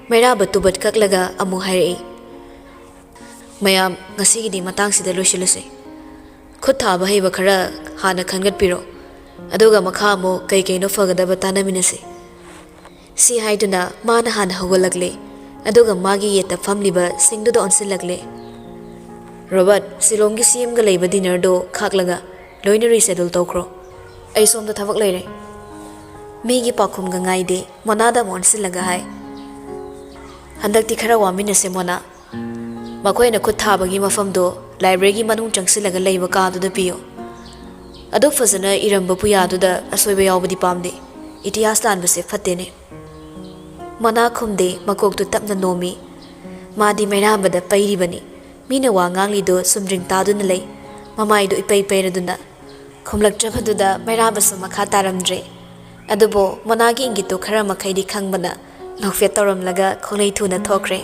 ꯃꯩꯔꯥꯕ ꯇꯨꯕꯠ ꯀꯛꯂꯒ ꯑꯃꯨꯛ ꯍꯥꯏꯔꯛꯏ ꯃꯌꯥꯝ ꯉꯁꯤꯒꯤꯗꯤ ꯃꯇꯥꯡꯁꯤꯗ ꯂꯣꯏꯁꯤꯜꯂꯁꯤ꯫ ꯈꯨꯠ ꯊꯥꯕ ꯍꯩꯕ ꯈꯔ ꯍꯥꯟꯅ ꯈꯟꯒꯠꯄꯤꯔꯣ, ꯑꯗꯨꯒ ꯃꯈꯥ ꯑꯃꯨꯛ ꯀꯩ ꯀꯩꯅꯣ ꯐꯒꯗꯕ ꯇꯥꯟꯅꯃꯤꯟꯅꯁꯤ꯫ ꯁꯤ ꯍꯥꯏꯗꯨꯅ ꯃꯥꯅ ꯍꯥꯟꯅ ꯍꯧꯒꯠꯂꯛꯂꯦ, ꯑꯗꯨꯒ ꯃꯥꯒꯤ ꯌꯦꯠꯇ ꯐꯝꯂꯤꯕ ꯁꯤꯡꯗꯨꯗ ꯑꯣꯟꯁꯤꯜꯂꯛꯂꯦ꯫ ꯔꯣꯕꯔꯠ, ꯁꯤꯂꯣꯡꯒꯤ ꯁꯤꯑꯦꯝꯒ ꯂꯩꯕ ꯗꯤꯅꯔꯗꯣ ꯈꯥꯛꯂꯒ ꯂꯣꯏꯅ ꯔꯤꯁꯦꯗꯨꯜ ꯇꯧꯈ꯭ꯔꯣ, ꯑꯩ ꯁꯣꯝꯗ ꯊꯕꯛ ꯂꯩꯔꯦ꯫ ꯃꯤꯒꯤ ꯄꯥꯎꯈꯨꯝꯒ ꯉꯥꯏꯗꯦ ꯃꯣꯅꯥꯗ ꯑꯃꯨꯛ ꯑꯣꯟꯁꯤꯜꯂꯒ ꯍꯥꯏ ꯍꯟꯗꯛꯇꯤ ꯈꯔ ꯋꯥꯃꯤꯟꯅꯁꯦ ꯃꯣꯅꯥ꯫ ꯃꯈꯣꯏꯅ ꯈꯨꯠ ꯊꯥꯕꯒꯤ ꯃꯐꯝꯗꯣ ꯂꯥꯏꯕ꯭ꯔꯦꯔꯤꯒꯤ ꯃꯅꯨꯡ ꯆꯪꯁꯤꯜꯂꯒ ꯂꯩꯕ ꯀꯥꯗꯨꯗ ꯄꯤꯌꯣ꯫ ꯑꯗꯨꯛ ꯐꯖꯅ ꯏꯔꯝꯕ ꯄꯨꯌꯥꯗꯨꯗ ꯑꯁꯣꯏꯕ ꯌꯥꯎꯕꯗꯤ ꯄꯥꯝꯗꯦ, ꯏꯇꯤꯍꯥꯁ ꯂꯥꯟꯕꯁꯦ ꯐꯠꯇꯦꯅꯦ꯫ ꯃꯣꯅꯥ ꯈꯨꯝꯗꯦ, ꯃꯀꯣꯛꯇꯨ ꯇꯞꯅ ꯅꯣꯝꯃꯤ꯫ ꯃꯥꯗꯤ ꯃꯩꯔꯥꯕꯗ ꯄꯩꯔꯤꯕꯅꯤ꯫ ꯃꯤꯅ ꯋꯥ ꯉꯥꯡꯂꯤꯗꯣ ꯁꯨꯝꯗ꯭ꯔꯤꯡ ꯇꯥꯗꯨꯅ ꯂꯩ, ꯃꯃꯥꯏꯗꯨ ꯏꯄꯩ ꯄꯩꯔꯗꯨꯅ꯫ ꯈꯨꯝꯂꯛꯇ꯭ꯔꯕꯗꯨꯗ ꯃꯩꯔꯥꯕꯁꯨ ꯃꯈꯥ ꯇꯥꯔꯝꯗ꯭ꯔꯦ꯫ ꯑꯗꯨꯕꯨ ꯃꯣꯅꯥꯒꯤ ꯏꯪꯒꯤꯠꯇꯨ ꯈꯔ ꯃꯈꯩꯗꯤ ꯈꯪꯕꯅ ꯅꯣꯛꯐꯦꯠ ꯇꯧꯔꯝꯂꯒ ꯈꯣꯡꯂꯩ ꯊꯨꯅ ꯊꯣꯛꯈ꯭ꯔꯦ꯫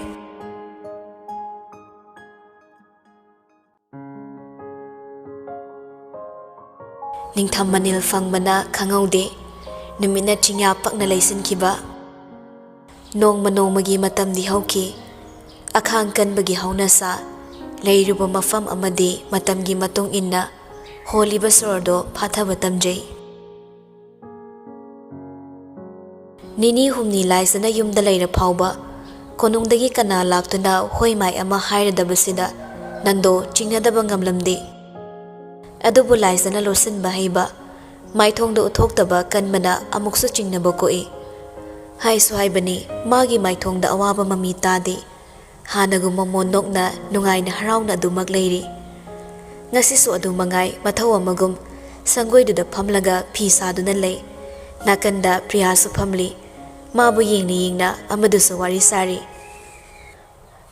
ꯅꯤꯡꯊꯝ ꯃꯅꯤꯜ ꯐꯪꯕꯅ ꯈꯪꯍꯧꯗꯦ, ꯅꯨꯃꯤꯠꯅ ꯆꯤꯡꯌꯥ ꯄꯛꯅ ꯂꯩꯁꯤꯟꯈꯤꯕ꯫ ꯅꯣꯡꯃ ꯅꯣꯡꯃꯒꯤ ꯃꯇꯝꯗꯤ ꯍꯧꯈꯤ꯫ ꯑꯈꯥꯡ ꯀꯟꯕꯒꯤ ꯍꯧꯅꯁꯥ ꯂꯩꯔꯨꯕ ꯃꯐꯝ ꯑꯃꯗꯤ ꯃꯇꯝꯒꯤ ꯃꯇꯨꯡ ꯏꯟꯅ ꯍꯣꯜꯂꯤꯕ ꯁꯣꯔꯗꯣ ꯐꯥꯊꯕ ꯇꯝꯖꯩ꯫ ꯅꯤꯅꯤ ꯍꯨꯝꯅꯤ ꯂꯥꯏꯖꯅ ꯌꯨꯝꯗ ꯂꯩꯔ ꯐꯥꯎꯕ ꯀꯣꯅꯨꯡꯗꯒꯤ ꯀꯅꯥ ꯂꯥꯛꯇꯨꯅ ꯍꯣꯏ ꯃꯥꯏ ꯑꯃ ꯍꯥꯏꯔꯗꯕꯁꯤꯗ ꯅꯟꯗꯣ ꯆꯤꯡꯅꯗꯕ ꯉꯝꯂꯝꯗꯦ꯫ ꯑꯗꯨꯕꯨ ꯂꯥꯏꯖꯅ ꯂꯣꯠꯁꯤꯟꯕ ꯍꯩꯕ, ꯃꯥꯏꯊꯣꯡꯗ ꯎꯠꯊꯣꯛꯇꯕ ꯀꯟꯕꯅ ꯑꯃꯨꯛꯁꯨ ꯆꯤꯡꯅꯕ ꯀꯣꯛꯏ꯫ ꯍꯥꯏꯁꯨ ꯍꯥꯏꯕꯅꯤ ꯃꯥꯒꯤ ꯃꯥꯏꯊꯣꯡꯗ ꯑꯋꯥꯕ ꯃꯃꯤ ꯇꯥꯗꯦ꯫ ꯍꯥꯟꯅꯒꯨꯝ ꯃꯃꯣꯟ ꯅꯣꯛꯅ ꯅꯨꯡꯉꯥꯏꯅ ꯍꯔꯥꯎꯅ ꯑꯗꯨꯃꯛ ꯂꯩꯔꯤ꯫ ꯉꯁꯤꯁꯨ ꯑꯗꯨ ꯃꯉꯥꯏ ꯃꯊꯧ ꯑꯃꯒꯨꯝ ꯁꯪꯒꯣꯏꯗꯨꯗ ꯐꯝꯂꯒ ꯐꯤ ꯁꯥꯗꯨꯅ ꯂꯩ꯫ ꯅꯥꯀꯟꯗ ꯄ꯭ꯔꯤꯌꯥꯁꯨ ꯐꯝꯂꯤ꯫ ꯃꯥꯕꯨ ꯌꯦꯡꯅ ꯌꯦꯡꯅ ꯑꯃꯗꯨꯁꯨ ꯋꯥꯔꯤ ꯁꯥꯔꯤ꯫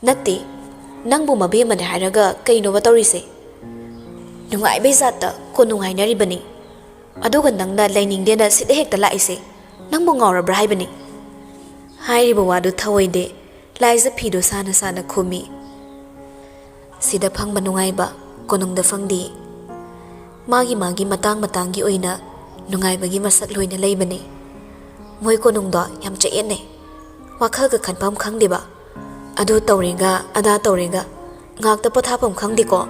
ꯅꯠꯇꯦ, ꯅꯪꯕꯨ ꯃꯕꯦꯝꯃꯅꯦ ꯍꯥꯏꯔꯒ ꯀꯩꯅꯣꯕ ꯇꯧꯔꯤꯁꯦ? ꯅꯨꯡꯉꯥꯏꯕꯩ ꯖꯥꯠꯇ ꯀꯣꯅꯨꯡ ꯍꯥꯏꯅꯔꯤꯕꯅꯤ, ꯑꯗꯨꯒ ꯅꯪꯅ ꯂꯩꯅꯤꯡꯗꯦꯅ ꯁꯤꯗ ꯍꯦꯛꯇ ꯂꯥꯛꯏꯁꯦ ꯅꯪꯕꯨ ꯉꯥꯎꯔꯕ꯭ꯔꯥ ꯍꯥꯏꯕꯅꯤ꯫ ꯍꯥꯏꯔꯤꯕ ꯋꯥꯗꯨ ꯊꯧꯑꯣꯏꯗꯦ꯫ ꯂꯥꯏꯖ ꯐꯤꯗꯨ ꯁꯥꯅ ꯁꯥꯅ ꯈꯨꯝꯃꯤ꯫ ꯁꯤꯗ ꯐꯪꯕ ꯅꯨꯡꯉꯥꯏꯕ ꯀꯣꯅꯨꯡꯗ ꯐꯪꯗꯦ꯫ ꯃꯥꯒꯤ ꯃꯇꯥꯡ ꯃꯇꯥꯡꯒꯤ ꯑꯣꯏꯅ ꯅꯨꯡꯉꯥꯏꯕꯒꯤ ꯃꯁꯛ ꯂꯣꯏꯅ ꯂꯩꯕꯅꯤ꯫ ꯃꯣꯏ ꯀꯣꯅꯨꯡꯗꯣ ꯌꯥꯝ ꯆꯌꯦꯠꯅꯦ, ꯋꯥꯈꯜꯒ ꯈꯟꯐꯝ ꯈꯪꯗꯦꯕ, ꯑꯗꯨ ꯇꯧꯔꯦꯒ ꯑꯗꯥ ꯇꯧꯔꯦꯒ ꯉꯥꯛꯇ ꯄꯣꯊꯥꯐꯝ ꯈꯪꯗꯦꯀꯣ꯫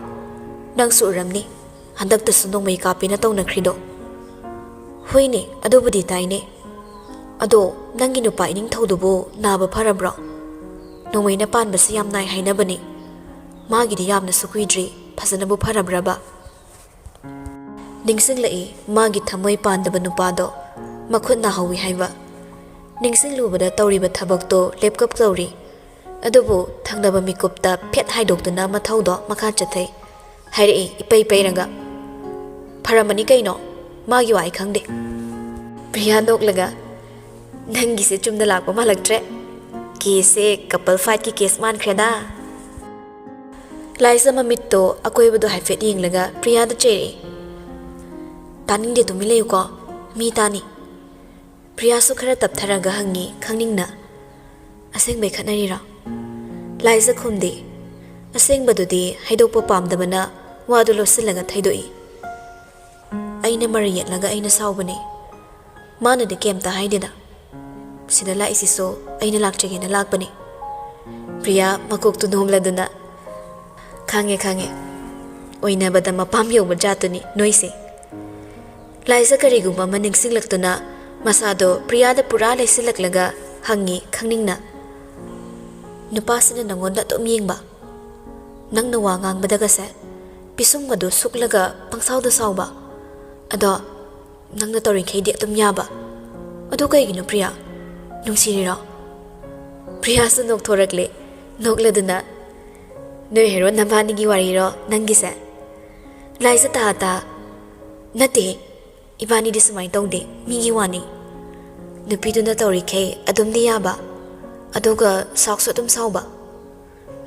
ꯅꯪꯁꯨ ꯎꯔꯝꯅꯤ ꯍꯟꯗꯛꯇꯁꯨ ꯅꯣꯡꯃꯩ ꯀꯥꯞꯄꯦꯅ ꯇꯧꯅꯈ꯭ꯔꯤꯗꯣ꯫ ꯍꯣꯏꯅꯦ, ꯑꯗꯨꯕꯨꯗꯤ ꯇꯥꯏꯅꯦ꯫ Ado nangi nupa ining thaudubo naba pharabro nongmaina panbasi yam nai hainabani magidi yamna sukuidri phajanabu pharabraba ningsinglai magi thamoi pandaba nupado makhut na hawi haiba ningsinglubada tawriba thabakto lepkap tawri adubu thangnaba mikupta phet haidokduna mathaudo makha chathai hairi ipai pairaga pharamani kaino magi wai khangde priya noklaga nangi se chumda lakpa malaktre kese couple fight ki case man khreda laisa mamitto akoibado haifet yinglaga priya da cheri taning de tumi leyu ko mi tani priya su khara taptharaga hangi khangningna aseng be khanari ra laisa khumde aseng badudi haidokpa pamdabana wadu losilaga thaidoi aina mari yetlaga aina saubani mana de kemta haideda sida la isiso aina lakchegena lakbani priya makok tu nomladuna khange oina bada mapam yoba jatuni noise laisa kariguma maning singlaktuna masado priya da pura leisilaklaga hangi khangningna nupasina nangonda to miyengba nangna wa ngangbadaga se pisumgado suklaga pangsauda sauba ado nangna torin khaidi atum yaba ado kaigino priya nungsirira priya su nok thorakle nokladuna no hero nambani gi wariro nangise laisa ta nate ibani di sumai tongde migi wani nupiduna tori khe adum di yaba adoga sakso adum sauba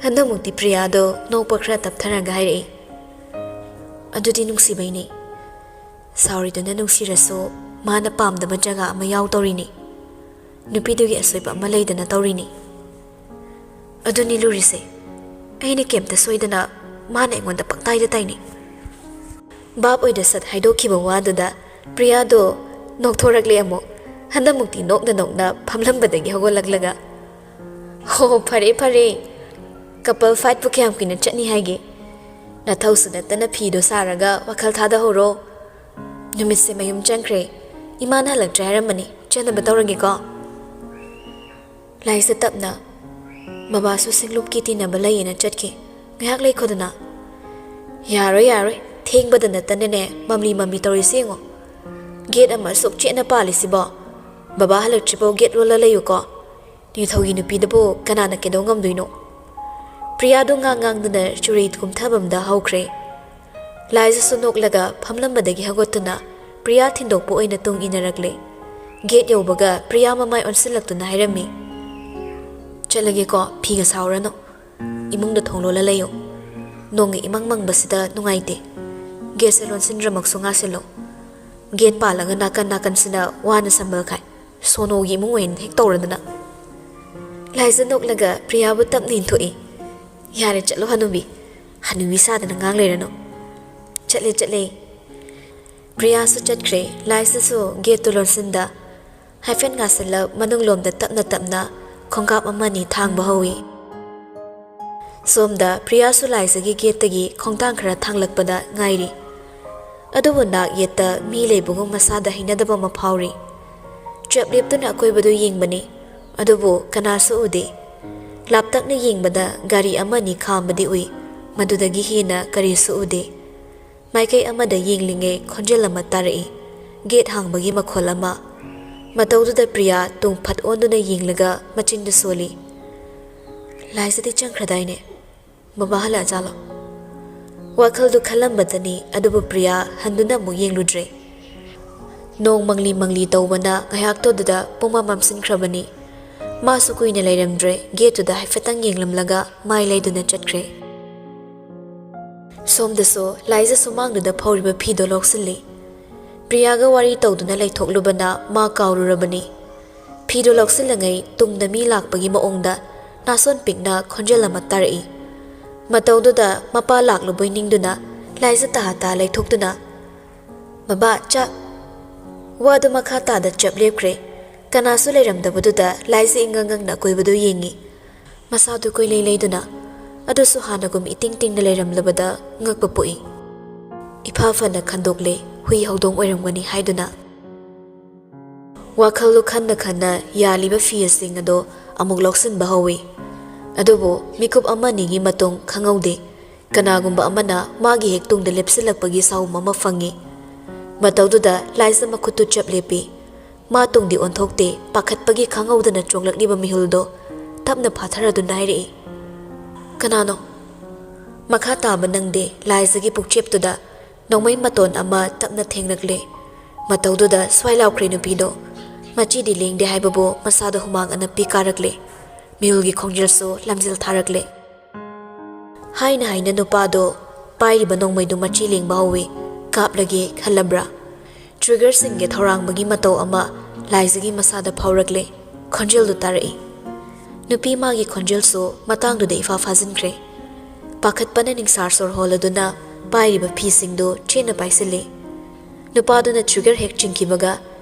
handamukti priya do nokpa khra taptharaga hairi adudi nungsibaini sauri duna nungsiraso mana pamdaba jaga ama yaw torini nupidugi asoiba ama leidana taurini aduni lurise aina kemta soidana mana engonda paktaida taini bab oida sat haidokhiba waduda priya do nokthorakle amo handamukti nokna phamlambadagi hogolaglaga ho phare couple fight pu kyam kina chani haige na thausuda tana phido saraga wakhal thada horo numit se mayum changkre iman halak traramani chana batawrangi ko laisa tapna mabasu singlup ki tina balayena chatki ngak lei khodana yaro theng badana tanene mamli tori sengo gate ama sup chena palisibo baba halak tripo gate rola layu ko ni thogi nupi dabo kanana ke dongam duino priya do ngang dana churit kum thabam da haukre laisa sunok laga phamlambadagi hagotuna priya thindok po oina tung inarakle gate yobaga priya mamai onsilaktuna hairami chalage ko phiga saurano imungda thonglola layo nongi imangmang basida nungaite gate salon syndrome sunga selo gate palaga nakan sina wana sambal khai sono gi mungwen hek tawradana laisa nok laga priya bu tap nin thoi yare chalo hanubi sadana ngang lerano chatle priya su chatkre laisa su gate tolon sinda haifen nga sala manung lomda tapna khongkap amani thangba hawi somda priya su laisa gi gate tagi khongtang khara thanglakpada ngairi adubu nak yeta mi leibugum masada hinadaba maphauri trap leptuna akoibadu yingbani adubu kana su ude laptakna yingbada gari amani khambadi ui madudagi hina kari su ude maikai amada yinglinge khonjelama tarai gate hangbagi makholama mataududa priya tung phat onduna yinglaga machinda soli laisati changkhadaine babahala jalo wakhaldu khalambadani adubu priya handuna mu yingludre nong mangli tawbana ngayak toduda puma mamsin khrabani masu kuina leiramdre gate da haifetang yinglamlaga mai leiduna chatkre somdaso laisa sumangduda phawriba phido loksilli priya ga wari tawduna leithoklubana ma kaururabani phido loksillangai tungda mi lakpagi maongda nason pikna khonjelama tarai matawduda mapa lakluboi ningduna laisa ta leithoktuna baba cha wadu makha ta da chaplepkre kanasu leiramdabududa laisa ingangang na koibadu yengi masadu koi leiduna adusu hanagum iting na leiramlabada ngakpa pui iphafana khandokle hui hodong oiramgani haiduna ꯋꯥꯈꯜꯗꯨ ꯈꯟꯅ ꯈꯟꯅ ꯌꯥꯜꯂꯤꯕ ꯐꯤꯁꯤꯡ ꯑꯗꯨ ꯑꯃꯨꯛ ꯂꯧꯁꯤꯟꯕ ꯍꯧꯏ꯫ ꯑꯗꯨꯕꯨ ꯃꯤꯀꯨꯞ ꯑꯃꯅꯤꯒꯤ ꯃꯇꯨꯡ ꯈꯪꯍꯧꯗꯦ ꯀꯅꯥꯒꯨꯝꯕ ꯑꯃꯅ ꯃꯥꯒꯤ ꯍꯦꯛ ꯇꯨꯡꯗ ꯂꯦꯞꯁꯤꯜꯂꯛꯄꯒꯤ ꯁꯥꯎꯝ ꯑꯃ ꯐꯪꯏ꯫ ꯃꯇꯧꯗꯨꯗ ꯂꯥꯏꯖ ꯃꯈꯨꯠꯇꯨ ꯆꯞ ꯂꯦꯞꯄꯤ꯫ ꯃꯥ ꯇꯨꯡꯗꯤ ꯑꯣꯟꯊꯣꯛꯇꯦ ꯄꯥꯈꯠꯄꯒꯤ ꯈꯪꯍꯧꯗꯅ ꯆꯣꯡꯂꯛꯂꯤꯕ ꯃꯤꯍꯨꯜꯗꯣ ꯇꯞꯅ ꯐꯥꯊꯔꯗꯨꯅ ꯍꯥꯏꯔꯛꯏ, "ꯀꯅꯥꯅꯣ?" ꯃꯈꯥ ꯇꯥꯕ ꯅꯪꯗꯦ ꯂꯥꯏꯖꯒꯤ ꯄꯨꯛꯆꯦꯞꯇꯨꯗ ꯅꯣꯡꯃꯩ ꯃꯇꯣꯟ ꯑꯃ ꯇꯞꯅ ꯊꯦꯡꯂꯛꯂꯦ꯫ ꯃꯇꯧꯗꯨꯗ ꯁ꯭ꯋꯥꯏ ꯂꯥꯎꯈ꯭ꯔꯦ ꯅꯨꯄꯤꯗꯣ꯫ ꯃꯆꯤꯗꯤ ꯂꯦꯡꯗꯦ ꯍꯥꯏꯕꯕꯨ ꯃꯁꯥꯗ ꯍꯨꯃꯥꯡ ꯑꯅꯞꯄꯤ ꯀꯥꯔꯛꯂꯦ꯫ ꯃꯤꯍꯨꯜꯒꯤ ꯈꯣꯡꯖꯦꯜꯁꯨ ꯂꯝꯖꯤꯜ ꯊꯥꯔꯛꯂꯦ꯫ ꯍꯥꯏꯅ ꯍꯥꯏꯅ ꯅꯨꯄꯥꯗꯣ ꯄꯥꯏꯔꯤꯕ ꯅꯣꯡꯃꯩꯗꯨ ꯃꯆꯤ ꯂꯦꯡꯕ ꯍꯧꯏ꯫ ꯀꯥꯞꯂꯒꯦ ꯈꯜꯂꯕ꯭ꯔꯥ? ꯇ꯭ꯔꯤꯒꯔꯁꯤꯡꯒꯤ ꯊꯧꯔꯥꯡꯕꯒꯤ ꯃꯇꯧ ꯑꯃ ꯂꯥꯏꯖꯒꯤ ꯃꯁꯥꯗ ꯐꯥꯎꯔꯛꯂꯦ꯫ ꯈꯣꯟꯖꯦꯜꯗꯨ ꯇꯥꯔꯛꯏ꯫ ꯅꯨꯄꯤ ꯃꯥꯒꯤ ꯈꯣꯟꯖꯦꯜꯁꯨ ꯃꯇꯥꯡꯗꯨꯗ ꯏꯐꯥ ꯐꯥꯖꯤꯟꯈ꯭ꯔꯦ꯫ ꯄꯥꯈꯠꯄꯅ ꯅꯤꯡꯁꯥꯔ ꯁꯣꯔ ꯍꯣꯜꯂꯗꯨꯅ ꯄꯥꯏꯔꯤꯕ ꯐꯤꯁꯤꯡꯗꯨ ꯆꯦꯠꯅ ꯄꯥꯏꯁꯤꯜꯂꯤ꯫ ꯅꯨꯄꯥꯗꯨꯅ ꯇ꯭ꯔꯤꯒꯔ ꯍꯦꯛ ꯆꯤꯡꯈꯤꯕꯒ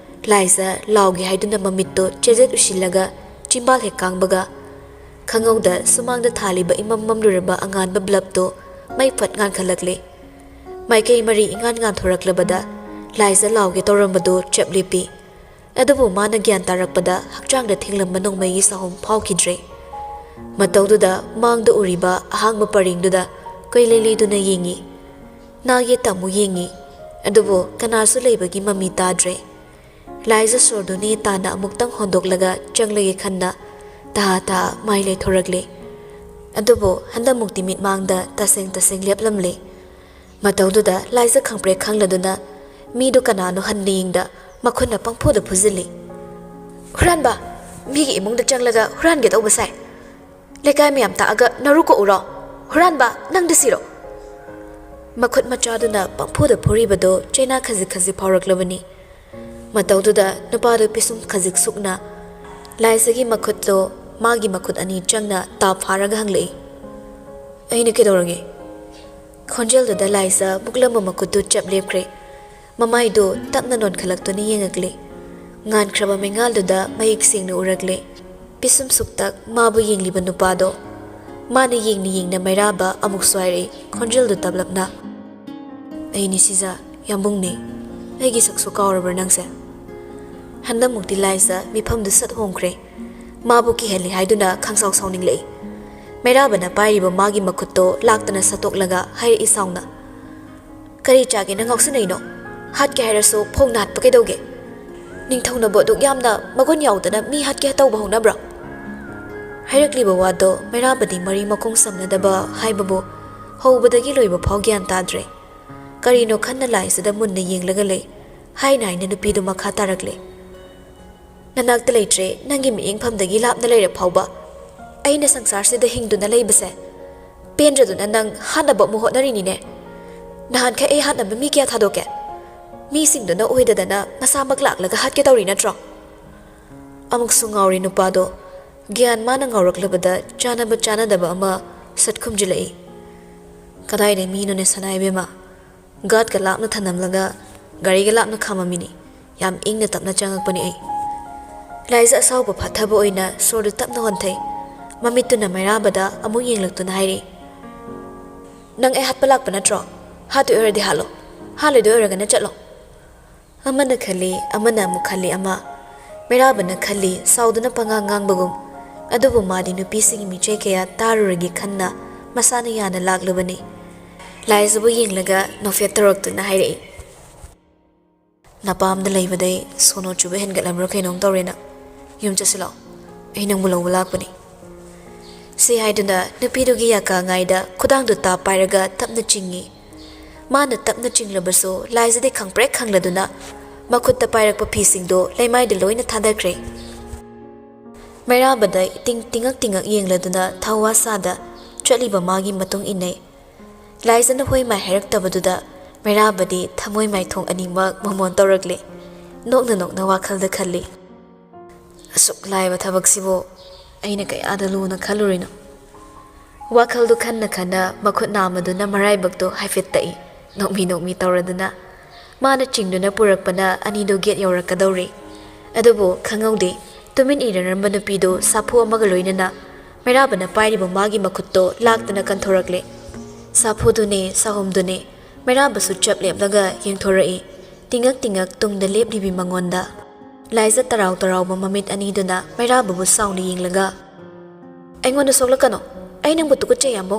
ꯂꯥꯏꯖ ꯂꯥꯎꯒꯦ ꯍꯥꯏꯗꯨꯅ ꯃꯃꯤꯠꯇꯨ ꯆꯦꯖꯦꯠ ꯎꯁꯤꯜꯂꯒ ꯆꯤꯝꯕꯥꯜ ꯍꯦꯛ ꯀꯥꯡꯕꯒ ꯈꯪꯍꯧꯗ ꯁꯨꯃꯥꯡꯗ ꯊꯥꯜꯂꯤꯕ ꯏꯃꯝ ꯃꯝꯂꯨꯔꯕ ꯑꯉꯥꯟꯕ ꯕ꯭ꯂꯕꯇꯨ ꯃꯩ ꯐꯠ ꯉꯥꯟꯈꯠꯂꯛꯂꯦ꯫ ꯃꯥꯏꯀꯩ ꯃꯔꯤ ꯏꯉꯥꯟ ꯉꯥꯟꯊꯣꯔꯛꯂꯕꯗ ꯂꯥꯏꯖ ꯂꯥꯎꯒꯦ ꯇꯧꯔꯝꯕꯗꯨ ꯆꯞ ꯂꯦꯞꯄꯤ꯫ ꯑꯗꯨꯕꯨ ꯃꯥꯅ ꯒ꯭ꯌꯥꯟ ꯇꯥꯔꯛꯄꯗ ꯍꯛꯆꯥꯡꯗ ꯊꯦꯡꯂꯝꯕ ꯅꯣꯡꯃꯩꯒꯤ ꯁꯥꯍꯨꯝ ꯐꯥꯎꯈꯤꯗ꯭ꯔꯦ꯫ ꯃꯇꯧꯗꯨꯗ ꯃꯥꯡꯗ ꯎꯔꯤꯕ ꯑꯍꯥꯡꯕ ꯄꯔꯦꯡꯗꯨꯗ ꯀꯣꯏꯂꯩ ꯂꯩꯗꯨꯅ ꯌꯦꯡꯉꯤ꯫ ꯅꯥꯒꯦ ꯇꯝꯃꯨ ꯌꯦꯡꯉꯤ꯫ ꯑꯗꯨꯕꯨ ꯀꯅꯥꯁꯨ ꯂꯩꯕꯒꯤ ꯃꯃꯤ ꯇꯥꯗ꯭ꯔꯦ꯫ ꯂꯥꯏꯖ ꯁꯣꯔꯗꯨ ꯅꯦ ꯇꯥꯅ ꯑꯃꯨꯛꯇꯪ ꯍꯣꯟꯗꯣꯛꯂꯒ ꯆꯪꯂꯒꯦ ꯈꯟꯅ ꯇꯥ ꯃꯥꯏ ꯂꯩꯊꯣꯔꯛꯂꯦ꯫ ꯑꯗꯨꯕꯨ ꯍꯟꯗꯛꯃꯨꯛꯇꯤ ꯃꯤꯠꯃꯥꯡꯗ ꯇꯁꯦꯡ ꯇꯁꯦꯡ ꯂꯦꯞꯂꯝꯂꯦ꯫ ꯃꯇꯧꯗꯨꯗ ꯂꯥꯏꯖ ꯈꯪꯄ꯭ꯔꯦꯛ ꯈꯪꯂꯗꯨꯅ ꯃꯤꯗꯨ ꯀꯅꯥꯅꯣ ꯍꯟꯅ ꯌꯦꯡꯗ ꯃꯈꯨꯠꯅ ꯄꯪꯐꯨꯗ ꯐꯨꯖꯤꯜꯂꯤ꯫ "ꯍꯨꯔꯥꯟꯕ! ꯃꯤꯒꯤ ꯏꯃꯨꯡꯗ ꯆꯪꯂꯒ ꯍꯨꯔꯥꯟꯒꯦ ꯇꯧꯕ ꯁꯥꯏ! ꯂꯩꯀꯥꯏ ꯃꯌꯥꯝ ꯇꯥꯛꯑꯒ ꯅꯔꯨ ꯀꯣꯛꯎꯔꯣ? ꯍꯨꯔꯥꯟꯕ! ꯅꯪꯗ ꯁꯤꯔꯣ!" ꯃꯈꯨꯠ ꯃꯆꯥꯗꯨꯅ ꯄꯪꯐꯨꯗ ꯐꯨꯔꯤꯕꯗꯨ ꯆꯩꯅꯥ ꯈꯖꯤꯛ ꯈꯖꯤꯛ ꯐꯥꯎꯔꯛꯂꯕꯅꯤ꯫ ꯃꯇꯧꯗꯨꯗ ꯅꯨꯄꯥꯗꯨ ꯄꯤꯁꯨꯝ ꯈꯖꯤꯛ ꯁꯨꯛꯅ ꯂꯥꯏꯖꯒꯤ ꯃꯈꯨꯠꯇꯣ ꯃꯥꯒꯤ ꯃꯈꯨꯠ ꯑꯅꯤ ꯆꯪꯅ ꯇꯥꯞ ꯐꯥꯔꯒ ꯍꯪꯂꯛꯏ, "ꯑꯩꯅ ꯀꯩꯗꯧꯔꯒꯦ?" ꯈꯣꯟꯖꯦꯜꯗꯨꯗ ꯂꯥꯏꯖ ꯃꯨꯛꯂꯝꯕ ꯃꯈꯨꯠꯇꯨ ꯆꯞ ꯂꯦꯞꯈ꯭ꯔꯦ꯫ ꯃꯃꯥꯏꯗꯨ ꯇꯞꯅ ꯅꯣꯟꯈꯠꯂꯛꯇꯨꯅ ꯌꯦꯡꯉꯛꯂꯦ꯫ ꯉꯥꯟꯈ꯭ꯔꯕ ꯃꯩꯉꯥꯜꯗꯨꯗ ꯃꯌꯦꯛ ꯁꯦꯡꯅ ꯎꯔꯛꯂꯦ ꯄꯤꯁꯨꯝ ꯁꯨꯛꯇꯛ ꯃꯥꯕꯨ ꯌꯦꯡꯂꯤꯕ ꯅꯨꯄꯥꯗꯣ꯫ ꯃꯥꯅ ꯌꯦꯡꯅ ꯌꯦꯡꯅ ꯃꯩꯔꯥꯕ ꯑꯃꯨꯛꯁꯨ ꯍꯥꯏꯔꯛꯏ ꯈꯣꯟꯖꯦꯜꯗꯨ ꯇꯞꯂꯞꯅ, "ꯑꯩꯅꯤ ꯁꯤꯖ, ꯌꯥꯝꯕꯨꯡꯅꯤ꯫ ꯑꯩꯒꯤ ꯁꯛꯁꯨ ꯀꯥꯎꯔꯕ꯭ꯔꯥ ꯅꯪꯁꯦ?" ꯍꯟꯗꯛꯃꯨꯛꯇꯤ ꯂꯥꯏꯖ ꯃꯤꯐꯝꯗꯨ ꯁꯠ ꯍꯣꯡꯈ꯭ꯔꯦ꯫ ꯃꯥꯕꯨ ꯀꯤꯍꯜꯂꯤ ꯍꯥꯏꯗꯨꯅ ꯈꯪꯁꯥꯎ ꯁꯥꯎꯅꯤꯡꯂꯛꯏ꯫ ꯃꯩꯔꯥꯕꯅ ꯄꯥꯏꯔꯤꯕ ꯃꯥꯒꯤ ꯃꯈꯨꯠꯇꯣ ꯂꯥꯛꯇꯅ ꯁꯠꯇꯣꯛꯂꯒ ꯍꯥꯏꯔꯛꯏ ꯁꯥꯎꯅ, "ꯀꯔꯤ ꯆꯥꯒꯦꯅ ꯉꯥꯎꯁꯤꯟꯅꯩꯅꯣ? ꯍꯥꯠꯀꯦ ꯍꯥꯏꯔꯁꯨ ꯐꯣꯡꯅ ꯍꯥꯠꯄ ꯀꯩꯗꯧꯒꯦ? ꯅꯤꯡꯊꯧꯅꯕꯨ ꯑꯗꯨꯛ ꯌꯥꯝꯅ ꯃꯒꯨꯟ ꯌꯥꯎꯗꯅ ꯃꯤ ꯍꯥꯠꯀꯦ ꯇꯧꯕ ꯍꯧꯅꯕ꯭ꯔꯣ?" ꯍꯥꯏꯔꯛꯂꯤꯕ ꯋꯥꯗꯣ ꯃꯩꯔꯥꯕꯗꯤ ꯃꯔꯤ ꯃꯈꯣꯡ ꯁꯝꯅꯗꯕ ꯍꯥꯏꯕꯕꯨ ꯍꯧꯕꯗꯒꯤ ꯂꯣꯏꯕ ꯐꯥꯎ ꯒ꯭ꯌꯥꯟ ꯇꯥꯗ꯭ꯔꯦ꯫ ꯀꯔꯤꯅꯣ ꯈꯟꯅ ꯂꯥꯏꯖꯗ ꯃꯨꯟꯅ ꯌꯦꯡꯂꯒ ꯂꯩ꯫ ꯍꯥꯏꯅ ꯍꯥꯏꯅ ꯅꯨꯄꯤꯗꯨ ꯃꯈꯥ ꯇꯥꯔꯛꯂꯦ, "ꯅꯅꯥꯛꯇ ꯂꯩꯇ꯭ꯔꯦ ꯅꯪꯒꯤ ꯃꯤꯠꯌꯦꯡꯐꯝꯗꯒꯤ ꯂꯥꯞꯅ ꯂꯩꯔ ꯐꯥꯎꯕ ꯑꯩꯅ ꯁꯪꯁꯥꯔꯁꯤꯗ ꯍꯤꯡꯗꯨꯅ ꯂꯩꯕꯁꯦ ꯄꯦꯟꯗ꯭ꯔꯗꯨꯅ ꯅꯪ ꯍꯥꯠꯅꯕ ꯑꯃꯨꯛ ꯍꯣꯠꯅꯔꯤꯅꯤꯅꯦ꯫ ꯅꯍꯥꯟꯈꯩ ꯑꯩ ꯍꯥꯠꯅꯕ ꯃꯤ ꯀꯌꯥ ꯊꯥꯗꯣꯛꯀꯦ? ꯃꯤꯁꯤꯡꯗꯨꯅ ꯑꯣꯏꯗꯗꯅ ꯃꯁꯥꯃꯛ ꯂꯥꯛꯂꯒ ꯍꯥꯠꯀꯦ ꯇꯧꯔꯤ ꯅꯠꯇ꯭ꯔꯣ?" ꯑꯃꯨꯛꯁꯨ ꯉꯥꯎꯔꯤ ꯅꯨꯄꯥꯗꯣ ꯒ꯭ꯌꯥꯟ ꯃꯥꯅ ꯉꯥꯎꯔꯛꯂꯕꯗ ꯆꯥꯅꯕ ꯆꯥꯅꯗꯕ ꯑꯃ ꯁꯠ ꯈꯨꯝꯖꯤꯜꯂꯛꯏ, "ꯀꯗꯥꯏꯗꯩ ꯃꯤꯅꯣꯅꯦ ꯁꯅꯥꯏꯕꯦꯝꯃ? ꯒꯥꯠꯀ ꯂꯥꯞꯅ ꯊꯅꯝꯂꯒ ꯒꯥꯔꯤꯒ ꯂꯥꯞꯅ ꯈꯥꯝꯃꯝꯃꯤꯅꯤ꯫ ꯌꯥꯝ ꯏꯪꯅ ꯇꯞꯅ ꯆꯪꯉꯛꯄꯅꯤ ꯑꯩ." ꯂꯥꯏꯖ ꯑꯁꯥꯎꯕ ꯐꯥꯊꯕ ꯑꯣꯏꯅ ꯁꯣꯔꯗꯨ ꯇꯞꯅ ꯍꯣꯟꯊꯩ꯫ ꯃꯃꯤꯠꯇꯨꯅ ꯃꯩꯔꯥꯕꯗ ꯑꯃꯨꯛ ꯌꯦꯡꯂꯛꯇꯨꯅ ꯍꯥꯏꯔꯛꯏ, "ꯅꯪ ꯑꯩ ꯍꯥꯠꯄ ꯂꯥꯛꯄ ꯅꯠꯇ꯭ꯔꯣ? ꯍꯥꯠꯇꯣꯏ ꯑꯣꯏꯔꯗꯤ ꯍꯥꯠꯂꯣ, ꯍꯥꯠꯂꯣꯏꯗꯣꯏ ꯑꯣꯏꯔꯒꯅ ꯆꯠꯂꯣ." ꯑꯃꯅ ꯈꯜꯂꯤ ꯑꯃꯅ ꯑꯃꯨꯛ ꯈꯜꯂꯤ ꯑꯃ꯫ ꯃꯩꯔꯥꯕꯅ ꯈꯜꯂꯤ ꯁꯥꯎꯗꯨꯅ ꯄꯉꯥꯡ ꯉꯥꯡꯕꯒꯨꯝ, ꯑꯗꯨꯕꯨ ꯃꯥꯗꯤ ꯅꯨꯄꯤꯁꯤꯡꯒꯤ ꯃꯤꯆꯩ ꯀꯌꯥ ꯇꯥꯔꯨꯔꯒꯦ ꯈꯟꯅ ꯃꯁꯥꯅ ꯌꯥꯅ ꯂꯥꯛꯂꯕꯅꯤ꯫ ꯂꯥꯏꯖꯕꯨ ꯌꯦꯡꯂꯒ ꯅꯣꯐꯦꯠ ꯇꯧꯔꯛꯇꯨꯅ ꯍꯥꯏꯔꯛꯏ, "ꯅꯄꯥꯝꯗ ꯂꯩꯕꯗꯩ ꯁꯣꯅꯣ ꯆꯨꯕ ꯍꯦꯟꯒꯠꯂꯕ꯭ꯔꯥ ꯀꯩꯅꯣꯝ ꯇꯧꯔꯦꯅ꯫ ꯌꯨꯝ ꯆꯠꯁꯤꯜꯂꯣ, ꯑꯩ ꯅꯪꯕꯨ ꯂꯧꯕ ꯂꯥꯛꯄꯅꯤ." ꯁꯤ ꯍꯥꯏꯗꯨꯅ ꯅꯨꯄꯤꯗꯨꯒꯤ ꯌꯥꯀꯥꯉꯥꯏꯗ ꯈꯨꯗꯥꯡꯗꯨ ꯇꯥꯞ ꯄꯥꯏꯔꯒ ꯇꯞꯅ ꯆꯤꯡꯉꯤ꯫ ꯃꯥꯅ ꯇꯞꯅ ꯆꯤꯡꯂꯕꯁꯨ ꯂꯥꯏꯖꯗꯤ ꯈꯪꯄ꯭ꯔꯦꯛ ꯈꯪꯂꯗꯨꯅ ꯃꯈꯨꯠꯇ ꯄꯥꯏꯔꯛꯄ ꯐꯤꯁꯤꯡꯗꯨ ꯂꯩꯃꯥꯏꯗ ꯂꯣꯏꯅ ꯊꯥꯗꯈ꯭ꯔꯦ꯫ ꯃꯩꯔꯥꯕꯗ ꯇꯤꯡꯉꯛ ꯇꯤꯡꯉꯛ ꯌꯦꯡꯂꯗꯨꯅ ꯊꯧꯋꯥꯁꯥꯗ ꯆꯠꯂꯤꯕ ꯃꯥꯒꯤ ꯃꯇꯨꯡ ꯏꯟꯅꯩ꯫ ꯂꯥꯏꯖꯅ ꯍꯣꯏ ꯃꯥꯏ ꯍꯥꯏꯔꯛꯇꯕꯗꯨꯗ ꯃꯩꯔꯥꯕꯗꯤ ꯊꯃꯣꯏ ꯃꯥꯏꯊꯣꯡ ꯑꯅꯤꯃꯛ ꯃꯃꯣꯟ ꯇꯧꯔꯛꯂꯦ꯫ ꯅꯣꯛꯅ ꯅꯣꯛꯅ ꯋꯥꯈꯜꯗ ꯈꯜꯂꯤ, "ꯑꯁꯨꯛ ꯂꯥꯏꯕ ꯊꯕꯛꯁꯤꯕꯨ ꯑꯩꯅ ꯀꯌꯥꯗ ꯂꯨꯅ ꯈꯜꯂꯨꯔꯤꯅꯣ?" ꯋꯥꯈꯜꯗꯨ ꯈꯟꯅ ꯈꯟꯅ ꯃꯈꯨꯠ ꯅꯥꯝꯃꯗꯨꯅ ꯃꯔꯥꯏꯕꯛꯇꯨ ꯍꯥꯏꯐꯦꯠ ꯇꯛꯏ ꯅꯣꯛꯃꯤ ꯅꯣꯛꯃꯤ ꯇꯧꯔꯗꯨꯅ꯫ ꯃꯥꯅ ꯆꯤꯡꯗꯨꯅ ꯄꯨꯔꯛꯄꯅ ꯑꯅꯤꯗꯨ ꯒꯦꯠ ꯌꯧꯔꯛꯀꯗꯧꯔꯤ꯫ ꯑꯗꯨꯕꯨ ꯈꯪꯍꯧꯗꯦ ꯇꯨꯃꯤꯟ ꯏꯔꯔꯝꯕ ꯅꯨꯄꯤꯗꯨ ꯁꯥꯐꯨ ꯑꯃꯒ ꯂꯣꯏꯅꯅ ꯃꯩꯔꯥꯕꯅ ꯄꯥꯏꯔꯤꯕ ꯃꯥꯒꯤ ꯃꯈꯨꯠꯇꯣ ꯂꯥꯛꯇꯅ ꯀꯟꯊꯣꯔꯛꯂꯦ꯫ ꯁꯥꯐꯨꯗꯨꯅꯦ ꯁꯥꯍꯨꯝꯗꯨꯅꯦ ꯃꯩꯔꯥꯕꯁꯨ ꯆꯞ ꯂꯦꯞꯂꯒ ꯌꯦꯡꯊꯣꯔꯛꯏ ꯇꯤꯡꯉꯛ ꯇꯤꯡꯉꯛ ꯇꯨꯡꯗ ꯂꯦꯞꯂꯤꯕꯤ ꯃꯉꯣꯟꯗ꯫ ꯂꯥꯏꯖ ꯇꯔꯥꯎ ꯇꯔꯥꯎꯕ ꯃꯃꯤꯠ ꯑꯅꯤꯗꯨꯅ ꯃꯩꯔꯥꯕꯕꯨ ꯁꯥꯎꯅ ꯌꯦꯡꯂꯒ ꯑꯩꯉꯣꯟꯗ ꯁꯣꯛꯂꯛꯀꯅꯣ ꯑꯩ ꯅꯪꯕꯨ ꯇꯨꯀꯠꯆꯩ ꯌꯥꯝꯕꯣ